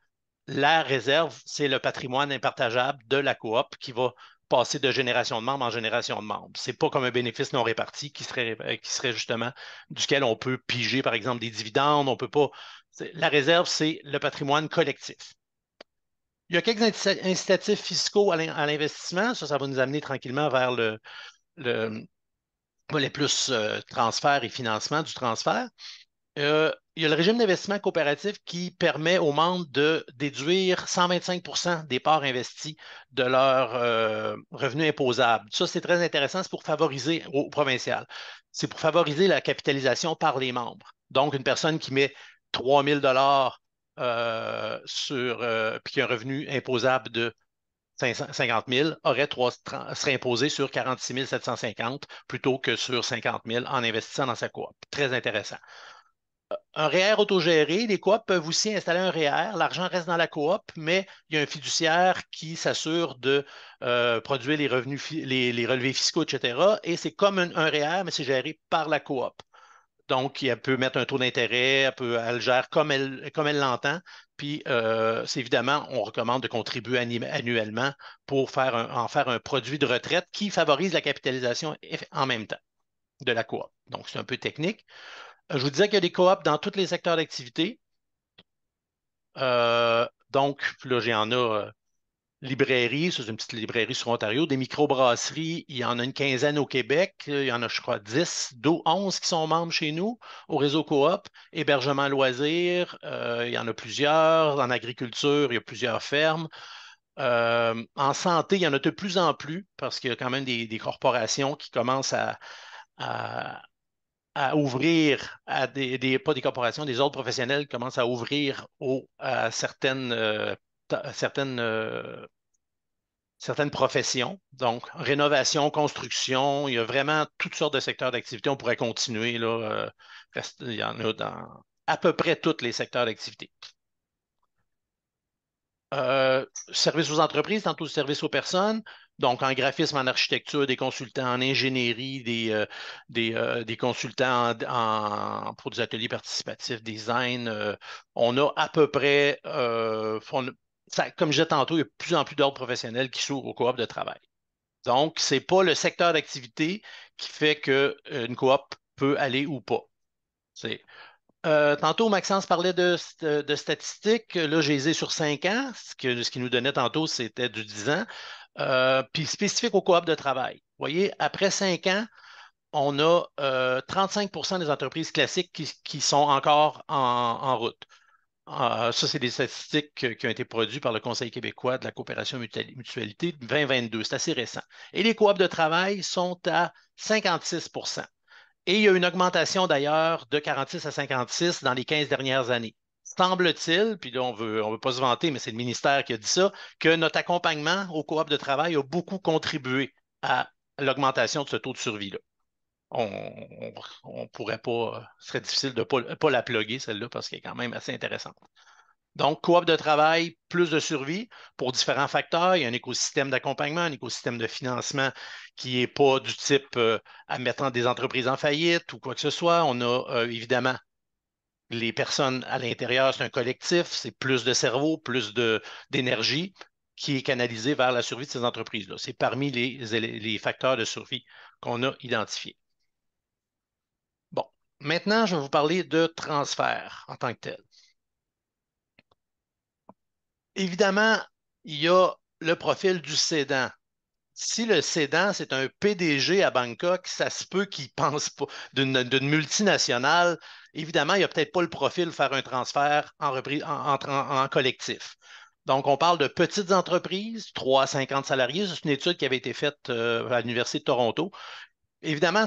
La réserve, c'est le patrimoine impartageable de la coop qui va passer de génération de membres en génération de membres. Ce n'est pas comme un bénéfice non réparti qui serait justement duquel on peut piger, par exemple, des dividendes. On peut pas. La réserve, c'est le patrimoine collectif. Il y a quelques incitatifs fiscaux à l'investissement. Ça va nous amener tranquillement vers le les plus transfert et financement du transfert. Il y a le régime d'investissement coopératif qui permet aux membres de déduire 125 des parts investies de leur revenu imposable. Ça, c'est très intéressant, c'est pour favoriser, au provincial, c'est pour favoriser la capitalisation par les membres. Donc, une personne qui met 3 000 puis qui a un revenu imposable de 50 000 serait imposé sur 46 750 plutôt que sur 50 000 en investissant dans sa coop. Très intéressant. Un REER autogéré, les coops peuvent aussi installer un REER. L'argent reste dans la coop, mais il y a un fiduciaire qui s'assure de produire les revenus, les relevés fiscaux, etc. Et c'est comme un REER, mais c'est géré par la coop. Donc, elle peut mettre un taux d'intérêt, elle le gère comme elle l'entend. Puis, c'est évidemment, on recommande de contribuer annuellement pour en faire un produit de retraite qui favorise la capitalisation en même temps de la coop. Donc, c'est un peu technique. Je vous disais qu'il y a des coops dans tous les secteurs d'activité. Donc, là, j'en ai librairies, c'est une petite librairie sur Ontario, des microbrasseries, il y en a une quinzaine au Québec, il y en a, je crois, 10, 11 qui sont membres chez nous au réseau coop. Hébergement loisirs, il y en a plusieurs. En agriculture, il y a plusieurs fermes. En santé, il y en a de plus en plus parce qu'il y a quand même des corporations qui commencent à ouvrir pas des corporations, des ordres professionnels commencent à ouvrir à certaines professions. Donc, rénovation, construction, il y a vraiment toutes sortes de secteurs d'activité. On pourrait continuer, là, il y en a dans à peu près tous les secteurs d'activité. Services aux entreprises, tantôt services aux personnes. Donc, en graphisme, en architecture, des consultants en ingénierie, des consultants pour des ateliers participatifs, design. On a à peu près, comme je disais tantôt, il y a de plus en plus d'ordres professionnels qui s'ouvrent aux coops de travail. Donc, ce n'est pas le secteur d'activité qui fait qu'une coop peut aller ou pas. Tantôt, Maxence parlait de statistiques. Là, j'ai les ai sur 5 ans. Ce qui nous donnait tantôt, c'était du 10 ans. Puis spécifique aux coops de travail. Vous voyez, après 5 ans, on a 35 des entreprises classiques qui sont encore en route. Ça, c'est des statistiques qui ont été produites par le Conseil québécois de la coopération mutualité 2022. C'est assez récent. Et les coops de travail sont à 56 Et il y a une augmentation d'ailleurs de 46 à 56 dans les 15 dernières années. Semble-t-il, puis là, on veut pas se vanter, mais c'est le ministère qui a dit ça, que notre accompagnement aux coops de travail a beaucoup contribué à l'augmentation de ce taux de survie-là. On pourrait pas, ce serait difficile de ne pas la plugger, celle-là, parce qu'elle est quand même assez intéressante. Donc, coop de travail, plus de survie pour différents facteurs. Il y a un écosystème d'accompagnement, un écosystème de financement qui n'est pas du type à mettre des entreprises en faillite ou quoi que ce soit. On a évidemment les personnes à l'intérieur, c'est un collectif, c'est plus de cerveau, plus d'énergie qui est canalisée vers la survie de ces entreprises-là. C'est parmi les facteurs de survie qu'on a identifiés. Bon, maintenant, je vais vous parler de transfert en tant que tel. Évidemment, il y a le profil du cédant. Si le cédant, c'est un PDG à Bangkok, ça se peut qu'il ne pense pas d'une multinationale. Évidemment, il n'y a peut-être pas le profil de faire un transfert en collectif. Donc, on parle de petites entreprises, 3 à 50 salariés. C'est une étude qui avait été faite à l'Université de Toronto. Évidemment,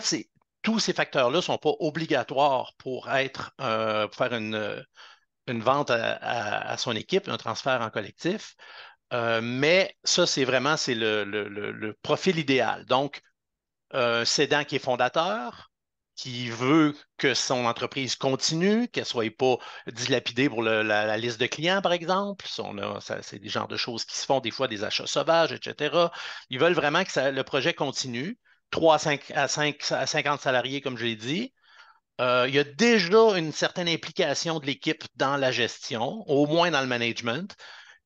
tous ces facteurs-là ne sont pas obligatoires pour faire une vente à son équipe, un transfert en collectif. Mais ça, c'est le profil idéal. Donc, un cédant qui est fondateur, qui veut que son entreprise continue, qu'elle ne soit pas dilapidée pour la liste de clients, par exemple. C'est des genres de choses qui se font, des fois des achats sauvages, etc. Ils veulent vraiment que le projet continue. 3 à 50 salariés, comme je l'ai dit. Il y a déjà une certaine implication de l'équipe dans la gestion, au moins dans le management,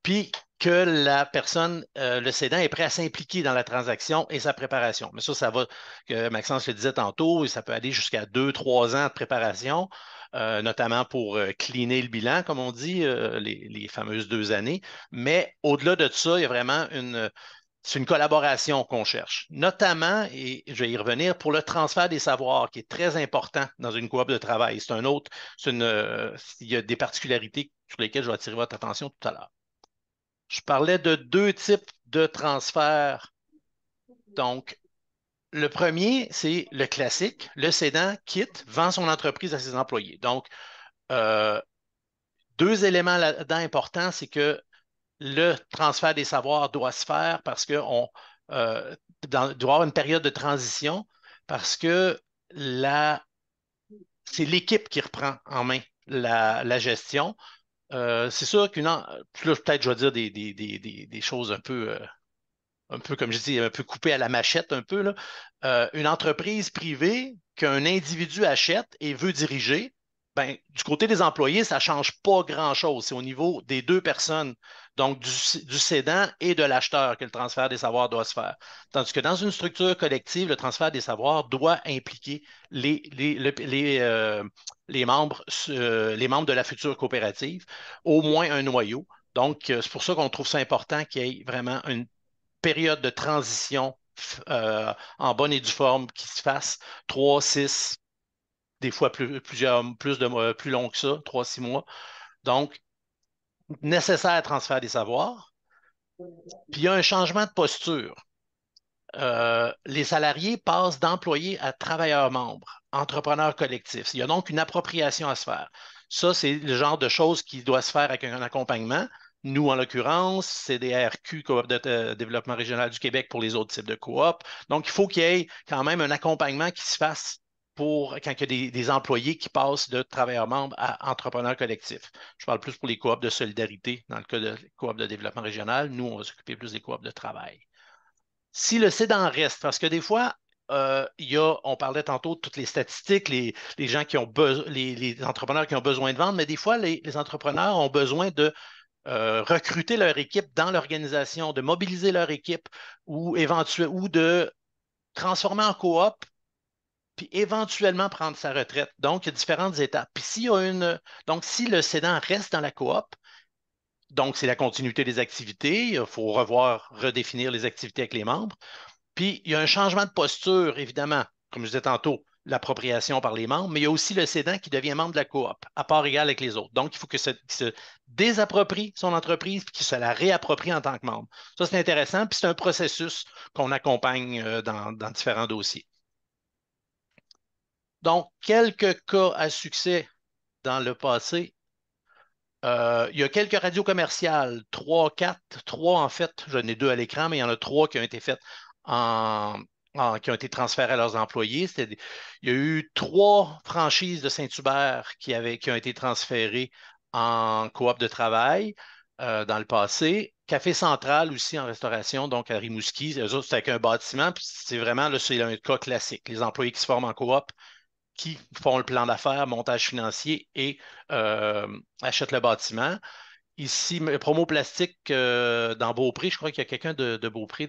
puis que la personne, le cédant, est prêt à s'impliquer dans la transaction et sa préparation. Mais ça va, que Maxence le disait tantôt, ça peut aller jusqu'à 2, 3 ans de préparation, notamment pour cleaner le bilan, comme on dit, les fameuses 2 années. Mais au-delà de ça, il y a vraiment c'est une collaboration qu'on cherche, notamment, et je vais y revenir, pour le transfert des savoirs, qui est très important dans une coop de travail. Il y a des particularités sur lesquelles je vais attirer votre attention tout à l'heure. Je parlais de 2 types de transferts. Donc, le premier, c'est le classique. Le cédant quitte, vend son entreprise à ses employés. Donc, 2 éléments là-dedans importants, c'est que le transfert des savoirs doit se faire parce qu'on doit avoir une période de transition parce que c'est l'équipe qui reprend en main la gestion. C'est sûr peut-être je vais dire des choses un peu, comme je dis, un peu coupées à la machette, un peu, là. Une entreprise privée qu'un individu achète et veut diriger, ben, du côté des employés, ça ne change pas grand-chose. C'est au niveau des 2 personnes, donc du cédant et de l'acheteur, que le transfert des savoirs doit se faire. Tandis que dans une structure collective, le transfert des savoirs doit impliquer les membres de la future coopérative, au moins un noyau. Donc, c'est pour ça qu'on trouve ça important qu'il y ait vraiment une période de transition en bonne et due forme qui se fasse 3, 6, des fois plus long que ça, 3, 6 mois. Donc, nécessaire transfert des savoirs. Puis il y a un changement de posture. Les salariés passent d'employés à travailleurs membres, entrepreneurs collectifs. Il y a donc une appropriation à se faire. Ça, c'est le genre de choses qui doit se faire avec un accompagnement. Nous, en l'occurrence, c'est des RQ, Coop de développement régional du Québec pour les autres types de coop. Donc, il faut qu'il y ait quand même un accompagnement qui se fasse pour quand il y a des employés qui passent de travailleurs membres à entrepreneurs collectifs. Je parle plus pour les coops de solidarité dans le cas de coop de développement régional. Nous, on va s'occuper plus des coops de travail. Si le cédant reste, parce que des fois, on parlait tantôt de toutes les statistiques, les gens qui ont les entrepreneurs qui ont besoin de vendre, mais des fois, les entrepreneurs ont besoin de recruter leur équipe dans l'organisation, de mobiliser leur équipe ou de transformer en coop, puis éventuellement prendre sa retraite. Donc, il y a différentes étapes. Puis donc, si le cédant reste dans la coop, donc c'est la continuité des activités, il faut redéfinir les activités avec les membres. Puis, il y a un changement de posture, évidemment, comme je disais tantôt, l'appropriation par les membres, mais il y a aussi le cédant qui devient membre de la coop, à part égale avec les autres. Donc, il faut qu'il se désapproprie son entreprise puis qu'il se la réapproprie en tant que membre. Ça, c'est intéressant, puis c'est un processus qu'on accompagne dans différents dossiers. Donc, quelques cas à succès dans le passé. Il y a quelques radios commerciales, 3, 4, 3 en fait, j'en ai 2 à l'écran, mais il y en a 3 qui ont été faites qui ont été transférées à leurs employés. Il y a eu 3 franchises de Saint-Hubert qui ont été transférées en coop de travail dans le passé. Café Central aussi en restauration, donc à Rimouski. Eux autres, c'est avec un bâtiment, puis c'est vraiment là, c'est un cas classique. Les employés qui se forment en coop, qui font le plan d'affaires, montage financier et achètent le bâtiment. Ici, Promo Plastique dans Beaupré, je crois qu'il y a quelqu'un de Beaupré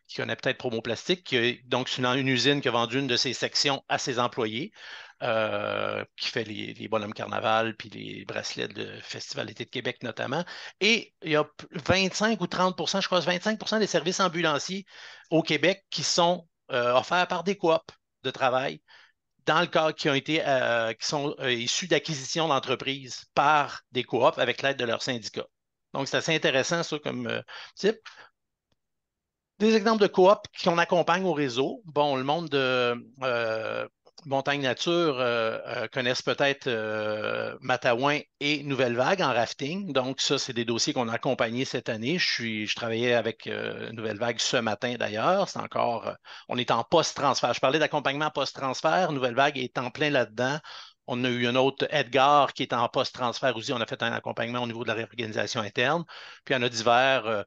qui connaît peut-être Promo Plastique. Donc, c'est une usine qui a vendu une de ses sections à ses employés, qui fait les bonhommes carnaval puis les bracelets de Festival d'été de Québec notamment. Et il y a 25 ou 30 je crois, 25 des services ambulanciers au Québec qui sont offerts par des coops de travail dans le cas qui sont issus d'acquisitions d'entreprises par des coops avec l'aide de leurs syndicats. Donc, c'est assez intéressant, ça, comme type. Des exemples de coop qu'on accompagne au réseau. Bon, le monde Montagne Nature connaissent peut-être Matawan et Nouvelle Vague en rafting. Donc, ça, c'est des dossiers qu'on a accompagnés cette année. Je travaillais avec Nouvelle Vague ce matin d'ailleurs. C'est encore, on est en post-transfert. Je parlais d'accompagnement post-transfert. Nouvelle Vague est en plein là-dedans. On a eu un autre Edgar qui est en post-transfert aussi. On a fait un accompagnement au niveau de la réorganisation interne. Puis, il y en a divers.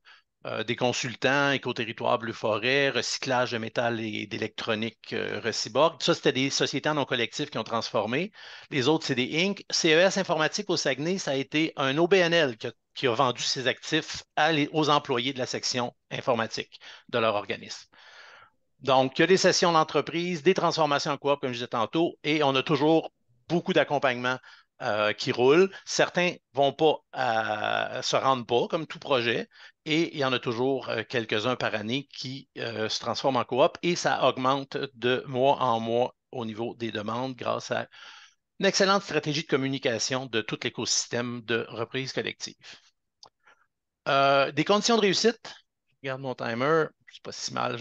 Des consultants, Écoterritoire Bleu-Forêt, recyclage de métal et d'électronique Reciborg. Ça, c'était des sociétés en non collectif qui ont transformé. Les autres, c'est des Inc. CES Informatique au Saguenay, ça a été un OBNL qui a vendu ses actifs aux employés de la section informatique de leur organisme. Donc, il y a des sessions d'entreprise, des transformations en coop, comme je disais tantôt, et on a toujours beaucoup d'accompagnement qui roulent. Certains ne vont pas se rendent pas, comme tout projet, et il y en a toujours quelques-uns par année qui se transforment en coop, et ça augmente de mois en mois au niveau des demandes grâce à une excellente stratégie de communication de tout l'écosystème de reprise collective. Des conditions de réussite, je regarde mon timer, c'est pas si mal.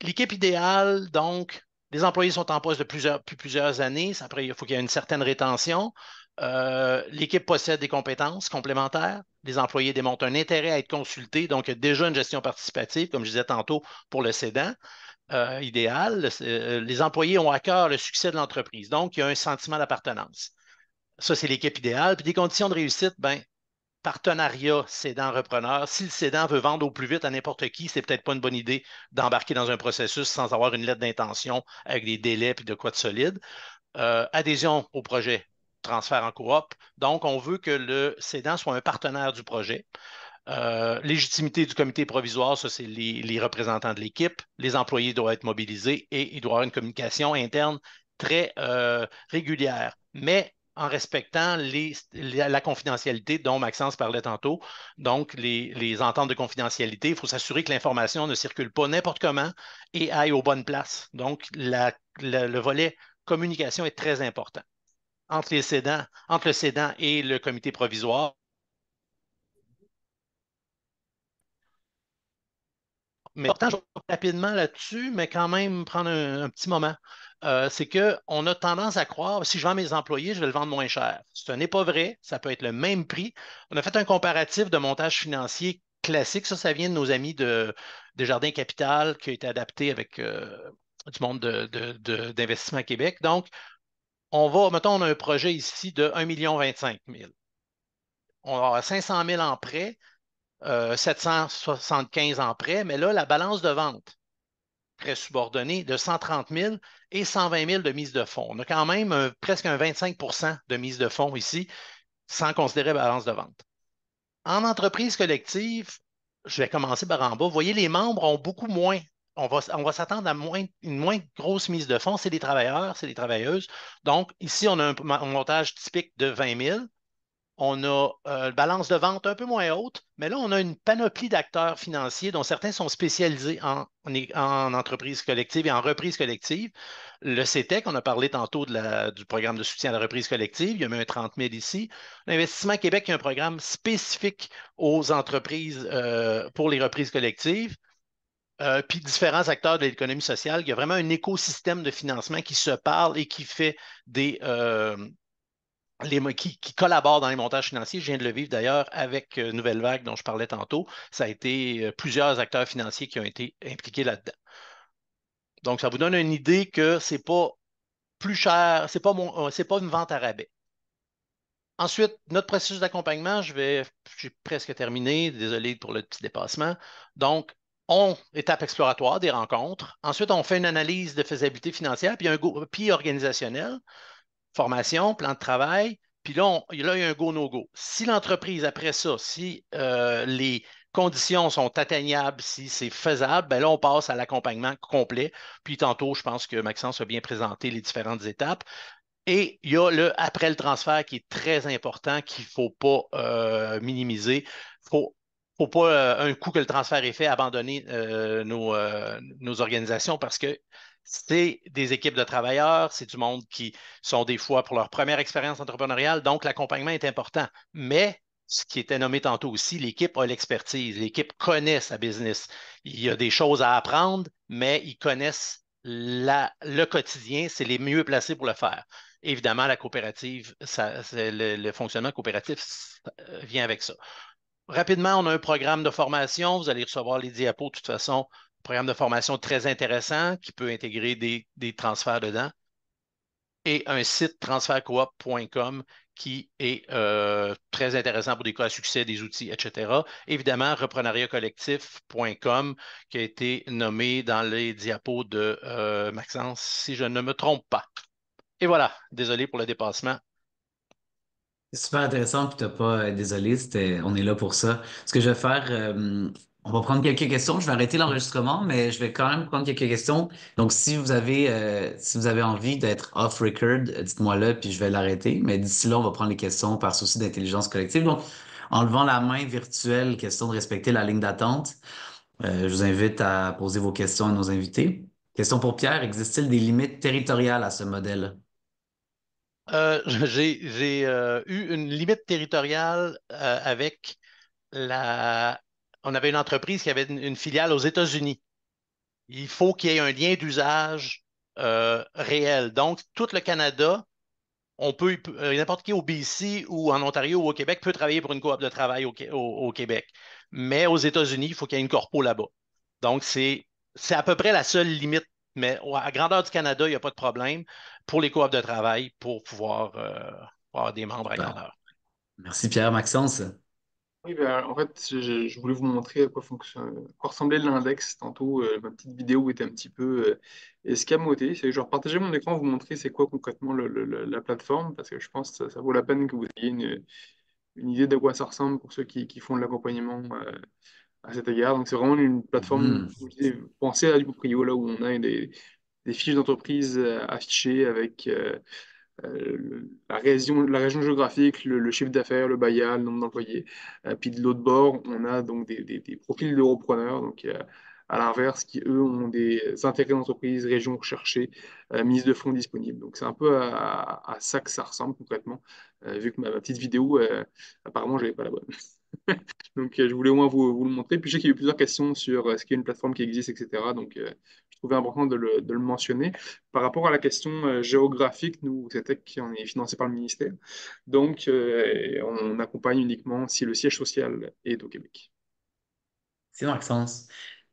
L'équipe idéale, donc, les employés sont en poste depuis plusieurs années. Après, il faut qu'il y ait une certaine rétention. L'équipe possède des compétences complémentaires. Les employés démontrent un intérêt à être consultés. Donc, il y a déjà une gestion participative, comme je disais tantôt, pour le cédant. Idéal. Les employés ont à cœur le succès de l'entreprise. Donc, il y a un sentiment d'appartenance. Ça, c'est l'équipe idéale. Puis des conditions de réussite, ben, partenariat cédant-repreneur. Si le cédant veut vendre au plus vite à n'importe qui, c'est peut-être pas une bonne idée d'embarquer dans un processus sans avoir une lettre d'intention avec des délais et de quoi de solide. Adhésion au projet, transfert en coop. Donc, on veut que le cédant soit un partenaire du projet. Légitimité du comité provisoire, ça, c'est les représentants de l'équipe. Les employés doivent être mobilisés et il doit y avoir une communication interne très régulière. Mais en respectant la confidentialité dont Maxence parlait tantôt. Donc, les ententes de confidentialité, il faut s'assurer que l'information ne circule pas n'importe comment et aille aux bonnes places. Donc, le volet communication est très important. Entre le cédant et le comité provisoire, mais pourtant, je vais rapidement là-dessus, mais quand même prendre un petit moment. C'est qu'on a tendance à croire, si je vends mes employés, je vais le vendre moins cher. Ce n'est pas vrai, ça peut être le même prix. On a fait un comparatif de montage financier classique. Ça vient de nos amis de Desjardins Capital qui a été adapté avec du monde d'Investissement Québec. Donc, mettons, on a un projet ici de 1,25 million. On a 500 000 en prêt. 775 en prêt, mais là, la balance de vente prêt subordonné de 130 000 et 120 000 de mise de fonds. On a quand même presque un 25 de mise de fonds ici, sans considérer la balance de vente. En entreprise collective, je vais commencer par en bas. Vous voyez, les membres ont beaucoup moins. On va s'attendre à une moins grosse mise de fonds. C'est des travailleurs, c'est des travailleuses. Donc, ici, on a un montage typique de 20 000. On a une balance de vente un peu moins haute, mais là, on a une panoplie d'acteurs financiers dont certains sont spécialisés en entreprise collective et en reprise collective. Le CETEC, on a parlé tantôt du programme de soutien à la reprise collective. Il y a eu un 30 000 ici. L'Investissement Québec, il y a un programme spécifique aux entreprises pour les reprises collectives. Puis différents acteurs de l'économie sociale. Il y a vraiment un écosystème de financement qui se parle et qui fait qui collaborent dans les montages financiers. Je viens de le vivre d'ailleurs avec Nouvelle Vague dont je parlais tantôt. Ça a été plusieurs acteurs financiers qui ont été impliqués là-dedans. Donc, ça vous donne une idée que ce n'est pas plus cher, c'est pas une vente à rabais. Ensuite, notre processus d'accompagnement, j'ai presque terminé, désolé pour le petit dépassement. Donc, étape exploratoire, des rencontres. Ensuite, on fait une analyse de faisabilité financière, puis organisationnelle. Formation, plan de travail, puis là, il y a un go-no-go. Si l'entreprise, après ça, si les conditions sont atteignables, si c'est faisable, ben là, on passe à l'accompagnement complet. Puis tantôt, je pense que Maxence a bien présenté les différentes étapes. Et il y a après le transfert qui est très important, qu'il ne faut pas minimiser. Il ne faut pas, un coup que le transfert est fait, abandonner nos organisations parce que c'est des équipes de travailleurs, c'est du monde qui sont des fois pour leur première expérience entrepreneuriale, donc l'accompagnement est important. Mais ce qui était nommé tantôt aussi, l'équipe a l'expertise, l'équipe connaît sa business. Il y a des choses à apprendre, mais ils connaissent le quotidien, c'est les mieux placés pour le faire. Évidemment, la coopérative, le fonctionnement coopératif vient avec ça. Rapidement, on a un programme de formation. Vous allez recevoir les diapos de toute façon. Programme de formation très intéressant qui peut intégrer des transferts dedans. Et un site transfercoop.com qui est très intéressant pour des cas à succès, des outils, etc. Évidemment, reprenariatcollectif.com qui a été nommé dans les diapos de Maxence, si je ne me trompe pas. Et voilà, désolé pour le dépassement. C'est super intéressant, puis t'as pas, désolé, on est là pour ça. Ce que je vais faire, on va prendre quelques questions. Je vais arrêter l'enregistrement, mais je vais quand même prendre quelques questions. Donc, si vous avez envie d'être off record, dites-moi-le, puis je vais l'arrêter. Mais d'ici là, on va prendre les questions par souci d'intelligence collective. Donc, en levant la main virtuelle, question de respecter la ligne d'attente. Je vous invite à poser vos questions à nos invités. Question pour Pierre, existe-t-il des limites territoriales à ce modèle? J'ai eu une limite territoriale avec la... On avait une entreprise qui avait une filiale aux États-Unis. Il faut qu'il y ait un lien d'usage réel. Donc, tout le Canada, n'importe qui au BC ou en Ontario ou au Québec peut travailler pour une coop de travail au Québec. Mais aux États-Unis, il faut qu'il y ait une corpo là-bas. Donc, c'est à peu près la seule limite. Mais à grandeur du Canada, il n'y a pas de problème pour les coops de travail pour pouvoir avoir des membres à Super. grandeur. Merci Pierre. Maxence? Oui, ben, en fait, je voulais vous montrer à quoi ressemblait l'index. Tantôt, ma petite vidéo était un petit peu escamotée. C'est que je vais partager mon écran, vous montrer c'est quoi concrètement la plateforme, parce que je pense que ça vaut la peine que vous ayez une idée de quoi ça ressemble pour ceux qui font de l'accompagnement à cet égard. Donc, c'est vraiment une plateforme, Mhm. comme je disais, pensez à du proprio, là où on a des fiches d'entreprise affichées avec la région géographique, le chiffre d'affaires, le BAYA, le nombre d'employés. Puis de l'autre bord, on a donc des profils de repreneurs, donc à l'inverse, qui eux ont des intérêts d'entreprise, régions recherchées, mise de fonds disponibles. Donc c'est un peu à ça que ça ressemble concrètement, vu que ma petite vidéo, apparemment, je n'avais pas la bonne. Donc, je voulais au moins vous le montrer. Puis, je sais qu'il y a eu plusieurs questions sur est-ce qu'il y a une plateforme qui existe, etc. Donc, je trouvais important de le mentionner. Par rapport à la question géographique, nous, c'était qu'on est financé par le ministère. Donc, on accompagne uniquement si le siège social est au Québec. C'est Maxence.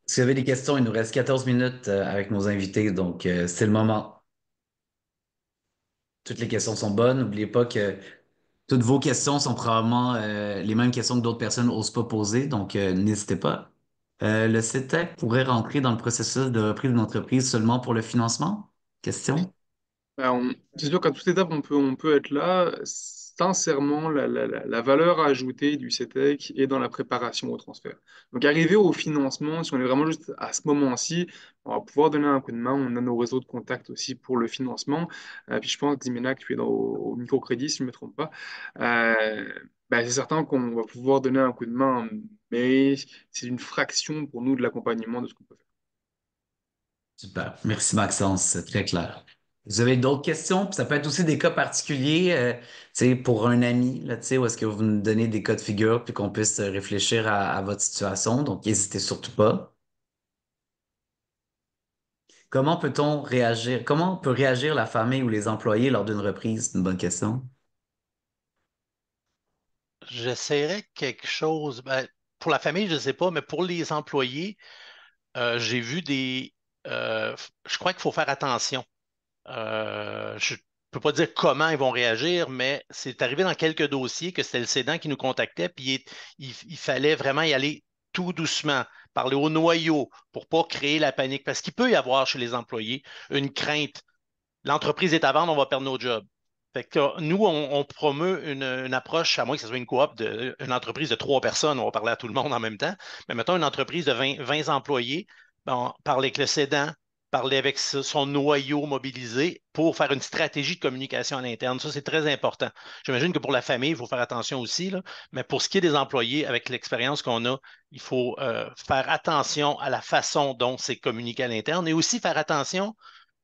Si vous avez des questions, il nous reste 14 minutes avec nos invités, donc c'est le moment. Toutes les questions sont bonnes. N'oubliez pas que toutes vos questions sont probablement les mêmes questions que d'autres personnes n'osent pas poser, donc n'hésitez pas. Le CETEC pourrait rentrer dans le processus de reprise d'une entreprise seulement pour le financement? Question? C'est sûr qu'à toute étape, on peut être là. Sincèrement, la valeur ajoutée du CETEC est dans la préparation au transfert. Donc, arriver au financement, si on est vraiment juste à ce moment-ci, on va pouvoir donner un coup de main. On a nos réseaux de contact aussi pour le financement. Puis, je pense, Dimena, que tu es au microcrédit, si je ne me trompe pas. C'est certain qu'on va pouvoir donner un coup de main, mais c'est une fraction pour nous de l'accompagnement de ce qu'on peut faire. Super. Merci Maxence, c'est très clair. Vous avez d'autres questions? Puis ça peut être aussi des cas particuliers, tu sais, pour un ami, là, tu sais, où est-ce que vous nous donnez des cas de figure puis qu'on puisse réfléchir à votre situation. Donc, n'hésitez surtout pas. Comment peut-on réagir? Comment peut réagir la famille ou les employés lors d'une reprise? C'est une bonne question. J'essaierais quelque chose. Pour la famille, je ne sais pas, mais pour les employés, j'ai vu je crois qu'il faut faire attention. Je ne peux pas dire comment ils vont réagir, mais c'est arrivé dans quelques dossiers que c'était le cédant qui nous contactait, puis il fallait vraiment y aller tout doucement, parler au noyau pour ne pas créer la panique. Parce qu'il peut y avoir chez les employés une crainte. L'entreprise est à vendre, on va perdre nos jobs. Fait que nous, on promeut une approche, à moins que ce soit une coop, une entreprise de 3 personnes, on va parler à tout le monde en même temps, mais mettons une entreprise de 20 employés, ben, parler avec le cédant, parler avec son noyau mobilisé pour faire une stratégie de communication à l'interne. Ça, c'est très important. J'imagine que pour la famille, il faut faire attention aussi, là, mais pour ce qui est des employés, avec l'expérience qu'on a, il faut faire attention à la façon dont c'est communiqué à l'interne et aussi faire attention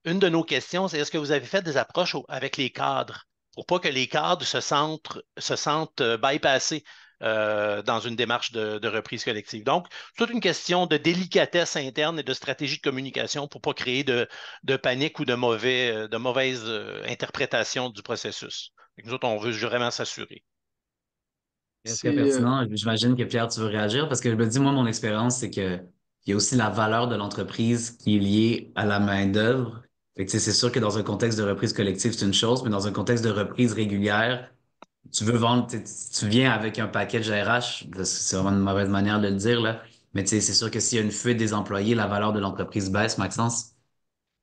une de nos questions, c'est est-ce que vous avez fait des approches avec les cadres pour pas que les cadres se sentent bypassés? dans une démarche de reprise collective. Donc, toute une question de délicatesse interne et de stratégie de communication pour ne pas créer de panique ou de mauvaise interprétation du processus. Nous autres, on veut vraiment s'assurer. Est-ce très C'est pertinent? J'imagine que Pierre, tu veux réagir parce que je me dis, moi, mon expérience, c'est que il y a aussi la valeur de l'entreprise qui est liée à la main-d'œuvre. Fait que, tu sais, c'est sûr que dans un contexte de reprise collective, c'est une chose, mais dans un contexte de reprise régulière, tu veux vendre, tu viens avec un package RH, c'est vraiment une mauvaise manière de le dire, là. Mais tu sais, c'est sûr que s'il y a une fuite des employés, la valeur de l'entreprise baisse, Maxence.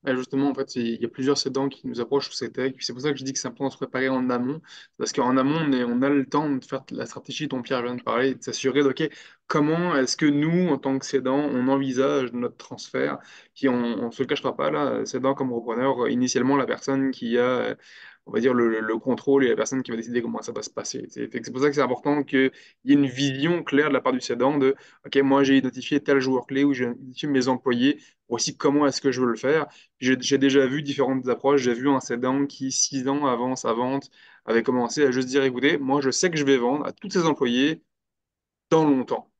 Justement, en fait, il y a plusieurs cédants qui nous approchent sur ces techs. C'est pour ça que je dis que c'est important de se préparer en amont. Parce qu'en amont, on a le temps de faire la stratégie dont Pierre vient de parler, et de s'assurer de, OK, comment est-ce que nous, en tant que cédant, on envisage notre transfert. Puis on ne se le cachera pas, là, cédant comme repreneur, initialement, la personne qui a, on va dire, le contrôle et la personne qui va décider comment ça va se passer. C'est pour ça que c'est important qu'il y ait une vision claire de la part du cédant de, OK, moi, j'ai identifié tel joueur clé ou j'ai identifié mes employés. Voici comment est-ce que je veux le faire. J'ai déjà vu différentes approches. J'ai vu un cédant qui, 6 ans avant sa vente, avait commencé à juste dire, écoutez, moi, je sais que je vais vendre à tous ces employés dans longtemps.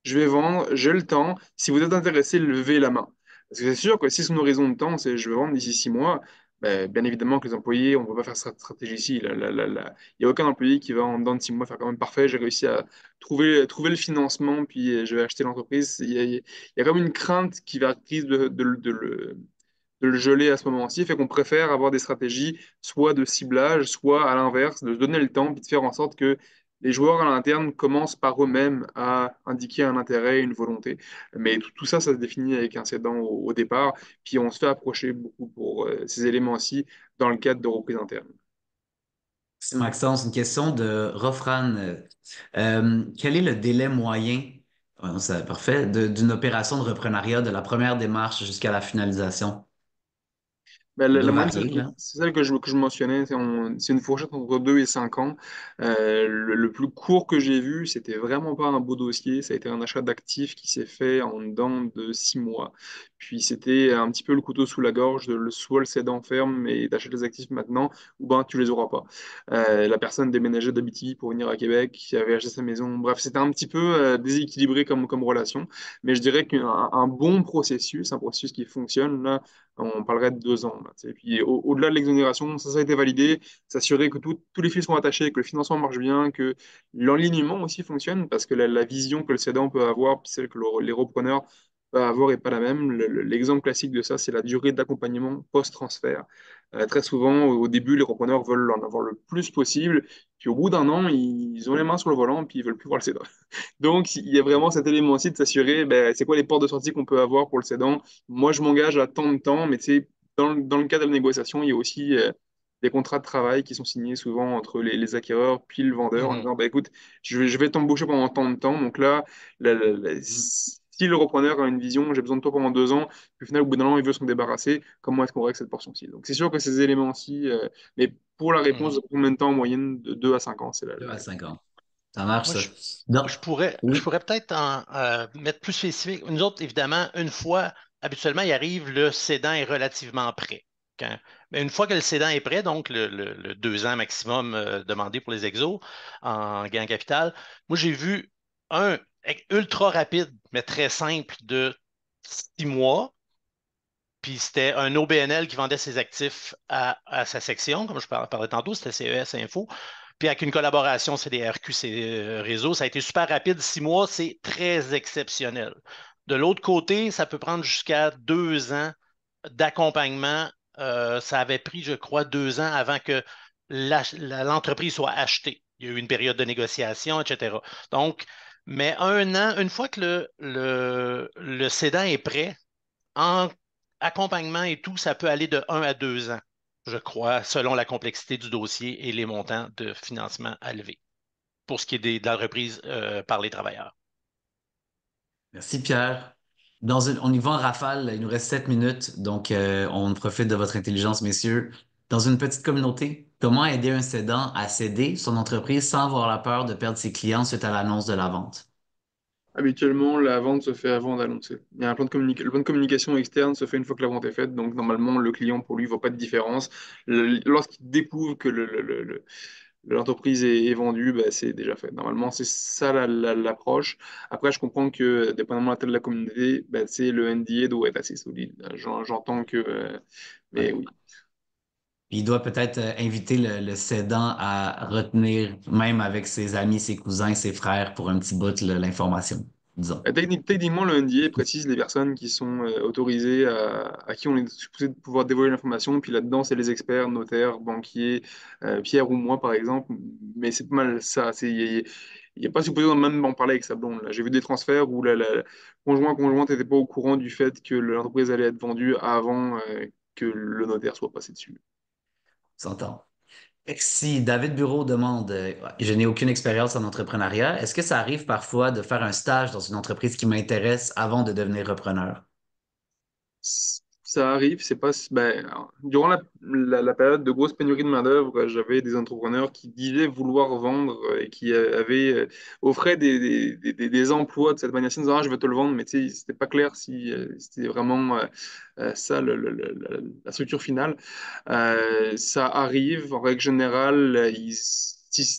Je vais vendre, j'ai le temps. Si vous êtes intéressé, levez la main. Parce que c'est sûr que si son horizon de temps, c'est je vais vendre d'ici 6 mois, ben, bien évidemment que les employés, on ne peut pas faire cette stratégie ici. Il n'y a aucun employé qui va en dedans de 6 mois faire quand même parfait. J'ai réussi à trouver le financement, puis je vais acheter l'entreprise. Il y a comme une crainte qui va prise de le geler à ce moment-ci, fait qu'on préfère avoir des stratégies soit de ciblage, soit à l'inverse, de se donner le temps, puis de faire en sorte que les joueurs à l'interne commencent par eux-mêmes à indiquer un intérêt, une volonté. Mais tout ça, ça se définit avec un cédant au départ, puis on se fait approcher beaucoup pour ces éléments-ci dans le cadre de reprise interne. C'est Maxence, une question de Rofran. Quel est le délai moyen, c'est parfait, d'une opération de reprenariat de la première démarche jusqu'à la finalisation? Ben, Ça la doit moyenne, varier, là. c'est celle que je mentionnais. C'est une fourchette entre 2 et 5 ans. Le plus court que j'ai vu, c'était vraiment pas un beau dossier. Ça a été un achat d'actifs qui s'est fait en dedans de 6 mois. Puis c'était un petit peu le couteau sous la gorge de soit le cédant ferme et d'acheter les actifs maintenant, ou ben tu les auras pas. La personne déménageait d'Abitibi pour venir à Québec, qui avait acheté sa maison. Bref, c'était un petit peu déséquilibré comme relation. Mais je dirais qu'un bon processus, un processus qui fonctionne, là, on parlerait de 2 ans. Là, tu sais. Puis au-delà de l'exonération, ça a été validé, s'assurer que tous les fils sont attachés, que le financement marche bien, que l'enlignement aussi fonctionne, parce que la vision que le cédant peut avoir, puis celle que les repreneurs peuvent avoir n'est pas la même. L'exemple classique de ça, c'est la durée d'accompagnement post-transfert. Très souvent, au début, les repreneurs veulent en avoir le plus possible, puis au bout d'un an, ils ont les mains sur le volant, puis ils veulent plus voir le cédant. Donc, il y a vraiment cet élément aussi de s'assurer, ben, c'est quoi les portes de sortie qu'on peut avoir pour le cédant. Moi, je m'engage à tant de temps, mais tu sais, dans le cadre de la négociation, il y a aussi des contrats de travail qui sont signés souvent entre les acquéreurs puis le vendeur en Mhm. disant, bah, écoute, je vais t'embaucher pendant tant de temps. Donc là, si le repreneur a une vision, j'ai besoin de toi pendant 2 ans, puis au final, au bout d'un an, il veut s'en débarrasser, comment est-ce qu'on règle cette portion-ci? Donc c'est sûr que ces éléments-ci, mais pour la réponse, Mhm. de combien de temps en moyenne, de 2 à 5 ans, c'est Deux la à réponse. 5 ans. Ça marche, Moi, ça. je Non. je Oui. pourrais peut-être mettre plus spécifique. Nous autres, évidemment, une fois, habituellement, il arrive, le cédant est relativement prêt. Mais une fois que le cédant est prêt, donc le 2 ans maximum demandé pour les exos en gain en capital, moi, j'ai vu un ultra rapide, mais très simple de 6 mois. Puis c'était un OBNL qui vendait ses actifs à sa section, comme je parlais tantôt, c'était CES Info. Puis avec une collaboration CDRQ, c'est réseau, ça a été super rapide. 6 mois, c'est très exceptionnel. De l'autre côté, ça peut prendre jusqu'à 2 ans d'accompagnement. Ça avait pris, je crois, 2 ans avant que l'entreprise soit achetée. Il y a eu une période de négociation, etc. Donc, mais un an, une fois que le cédant est prêt, en accompagnement et tout, ça peut aller de 1 à 2 ans, je crois, selon la complexité du dossier et les montants de financement à lever, pour ce qui est de la reprise par les travailleurs. Merci, Pierre. On y va en rafale. Il nous reste 7 minutes, donc on profite de votre intelligence, messieurs. Dans une petite communauté, comment aider un cédant à céder son entreprise sans avoir la peur de perdre ses clients suite à l'annonce de la vente? Habituellement, la vente se fait avant d'annoncer. Il y a un plan le plan de communication externe se fait une fois que la vente est faite, donc normalement, le client, pour lui, ne voit pas de différence. Lorsqu'il découvre que l'entreprise est vendue, ben, c'est déjà fait. Normalement, c'est ça l'approche. Après, je comprends que, dépendamment de la taille de la communauté, ben, le NDA doit être assez solide. J'entends que. Mais Ouais. oui. Puis il doit peut-être inviter le cédant à retenir, même avec ses amis, ses cousins, ses frères, pour un petit bout, l'information, disons. Techniquement, le NDA précise les personnes qui sont autorisées, à qui on est supposé de pouvoir dévoiler l'information. Puis là-dedans, c'est les experts, notaires, banquiers, Pierre ou moi, par exemple. Mais c'est pas mal ça. Il n'y a pas supposé même en parler avec sa blonde. Là. J'ai vu des transferts où la conjointe n'était pas au courant du fait que l'entreprise allait être vendue avant que le notaire soit passé dessus. On s'entend. Fait que si David Bureau demande, je n'ai aucune expérience en entrepreneuriat, est-ce que ça arrive parfois de faire un stage dans une entreprise qui m'intéresse avant de devenir repreneur? Ça arrive, c'est pas. Ben, durant la période de grosse pénurie de main-d'œuvre, j'avais des entrepreneurs qui disaient vouloir vendre et qui avaient offraient des emplois de cette manière-ci, en disant ah, je vais te le vendre, mais tu sais, c'était pas clair si c'était vraiment ça la structure finale. Ça arrive, en règle générale,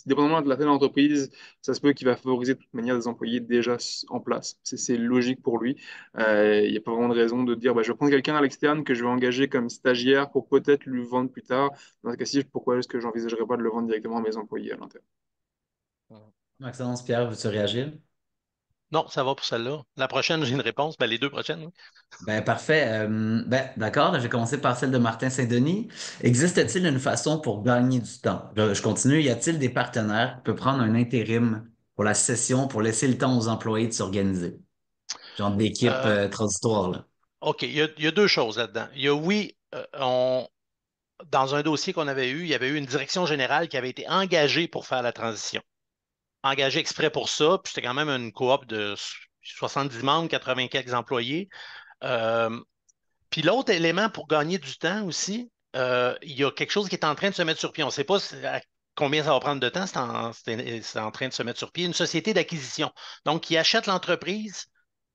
dépendamment de la taille de l'entreprise, ça se peut qu'il va favoriser de toute manière des employés déjà en place. C'est logique pour lui. Il n'y a pas vraiment de raison de dire bah, je vais prendre quelqu'un à l'externe que je vais engager comme stagiaire pour peut-être lui vendre plus tard. Dans ce cas-ci, pourquoi est-ce que j'envisagerais pas de le vendre directement à mes employés à l'interne? Maxence, Pierre, veux-tu réagir? Non, ça va pour celle-là. La prochaine, j'ai une réponse. Ben, les deux prochaines, oui. Ben, parfait. D'accord, je vais commencer par celle de Martin Saint-Denis. Existe-t-il une façon pour gagner du temps? Je continue. Y a-t-il des partenaires qui peuvent prendre un intérim pour la session pour laisser le temps aux employés de s'organiser? Genre d'équipe Euh, transitoire, là. OK, il y a deux choses là-dedans. Il y a, oui, dans un dossier qu'on avait eu, il y avait eu une direction générale qui avait été engagée pour faire la transition. Engagée exprès pour ça, puis c'était quand même une coop de 70 membres, 80 quelques employés. Euh, Puis l'autre élément pour gagner du temps aussi, il y a quelque chose qui est en train de se mettre sur pied. On ne sait pas combien ça va prendre de temps, c'est en train de se mettre sur pied. Une société d'acquisition. Donc, qui achète l'entreprise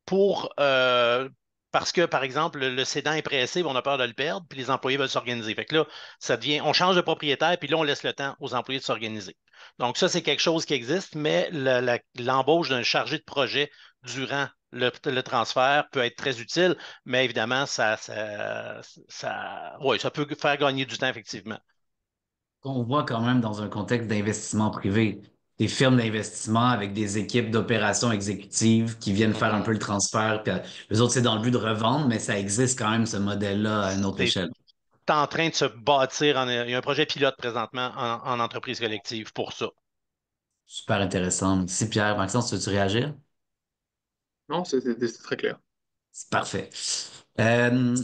pour, parce que, par exemple, le cédant est pressé, on a peur de le perdre, puis les employés veulent s'organiser. Fait que là, on change de propriétaire, puis là, on laisse le temps aux employés de s'organiser. Donc, ça, c'est quelque chose qui existe, mais l'embauche d'un chargé de projet durant le transfert peut être très utile, mais évidemment, ouais, ça peut faire gagner du temps, effectivement. Qu'on voit quand même dans un contexte d'investissement privé. Des firmes d'investissement avec des équipes d'opérations exécutives qui viennent faire un peu Mhm. le transfert. Puis, les autres, c'est dans le but de revendre, mais ça existe quand même, ce modèle-là, à une autre C'est échelle. en train de se bâtir. Il y a un projet pilote présentement en entreprise collective pour ça. Super intéressant. Merci, Pierre. Maxence, veux-tu réagir? Non, c'est très clair. C'est parfait. Euh,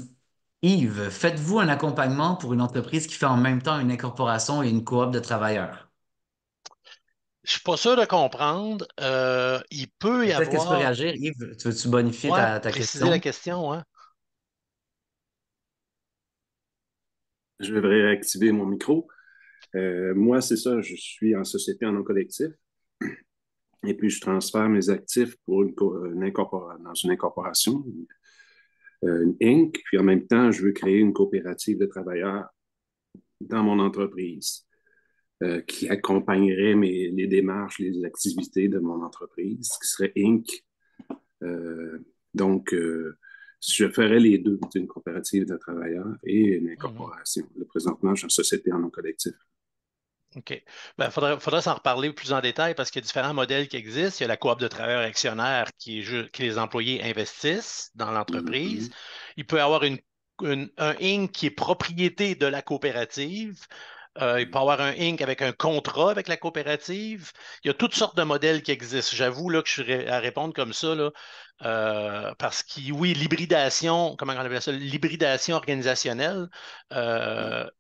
Yves, faites-vous un accompagnement pour une entreprise qui fait en même temps une incorporation et une coop de travailleurs? Je suis pas sûr de comprendre. Il peut y Peut-être que tu peux avoir. réagir. Yves, tu veux-tu bonifier Ouais, ta préciser la question? question, hein. Je vais réactiver mon micro. Moi, c'est ça, je suis en société en non collectif et puis je transfère mes actifs pour dans une incorporation, une Inc. Puis en même temps, je veux créer une coopérative de travailleurs dans mon entreprise qui accompagnerait les démarches, les activités de mon entreprise, qui serait Inc. Euh, donc, je ferais les deux, une coopérative de travailleurs et une Mhm. incorporation. Là, présentement, je suis en société en non collectif. OK. Ben, faudrait s'en reparler plus en détail parce qu'il y a différents modèles qui existent. Il y a la coop de travailleurs actionnaires qui les employés investissent dans l'entreprise. Mhm. Il peut y avoir un Inc. qui est propriété de la coopérative. Il peut y avoir un Inc. avec un contrat avec la coopérative. Il y a toutes sortes de modèles qui existent. J'avoue là, que je suis à répondre comme ça, là, parce que oui, l'hybridation, comment on appelle ça, l'hybridation organisationnelle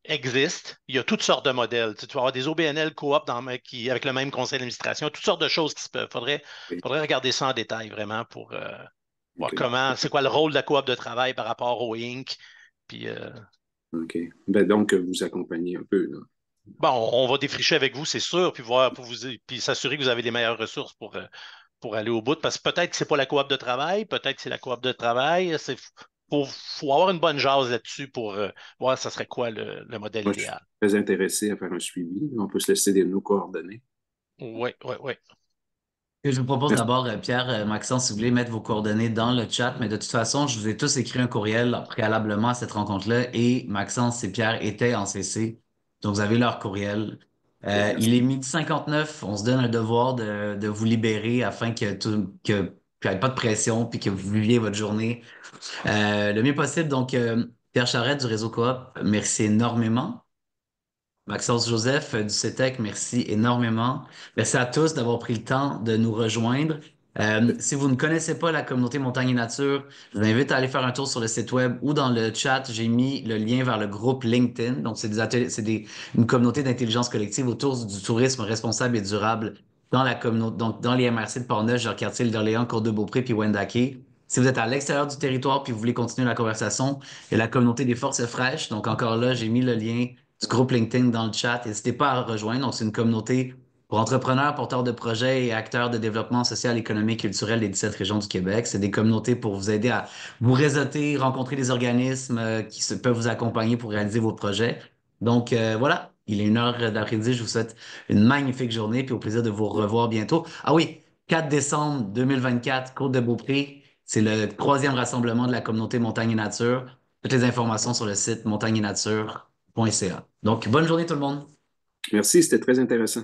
existe. Il y a toutes sortes de modèles. Tu vas avoir des OBNL coop avec le même conseil d'administration, toutes sortes de choses qui se peuvent. Faudrait regarder ça en détail vraiment pour voir OK. c'est quoi le rôle de la coop de travail par rapport au Inc. Puis, OK. Ben, donc, vous accompagnez un peu, là. bon, on va défricher avec vous, c'est sûr, puis voir pour vous puis s'assurer que vous avez les meilleures ressources pour aller au bout. Parce que peut-être que c'est pas la coop de travail, peut-être que c'est la coop de travail. Il faut avoir une bonne jase là-dessus pour voir ça serait quoi le modèle Moi, je suis idéal. très intéressé à faire un suivi. On peut se laisser nos coordonnées. Oui, oui, oui. Je vous propose Merci. d'abord, Pierre, Maxence, si vous voulez mettre vos coordonnées dans le chat, mais de toute façon, je vous ai tous écrit un courriel préalablement à cette rencontre-là et Maxence et Pierre étaient en CC. Donc, vous avez leur courriel. Il est 12h59. On se donne un devoir de vous libérer afin qu'il n'y ait pas de pression puis que vous viviez votre journée le mieux possible. Donc, Pierre Charette du réseau Coop, merci énormément. Maxence Joseph du CETEC, merci énormément. Merci à tous d'avoir pris le temps de nous rejoindre. Si vous ne connaissez pas la communauté Montagne et Nature, je vous invite à aller faire un tour sur le site web ou dans le chat. J'ai mis le lien vers le groupe LinkedIn. Donc, c'est des ateliers, une communauté d'intelligence collective autour du tourisme responsable et durable dans la communauté, donc dans les MRC de Portneuf, Jacques-Cartier, d'Orléans, Côte-de-Beaupré puis Wendake. Si vous êtes à l'extérieur du territoire puis vous voulez continuer la conversation, il y a la communauté des Forces fraîches. Donc, encore là, j'ai mis le lien du groupe LinkedIn dans le chat. N'hésitez pas à rejoindre. Donc, c'est une communauté pour entrepreneurs, porteurs de projets et acteurs de développement social, économique, culturel des 17 régions du Québec. C'est des communautés pour vous aider à vous réseauter, rencontrer des organismes peuvent vous accompagner pour réaliser vos projets. Donc, voilà, il est 1h d'après-midi. Je vous souhaite une magnifique journée puis au plaisir de vous revoir bientôt. Ah oui, 4 décembre 2024, Côte-de-Beaupré. C'est le 3e rassemblement de la communauté Montagne et Nature. Toutes les informations sur le site montagne et nature.ca. Donc, bonne journée tout le monde. Merci, c'était très intéressant.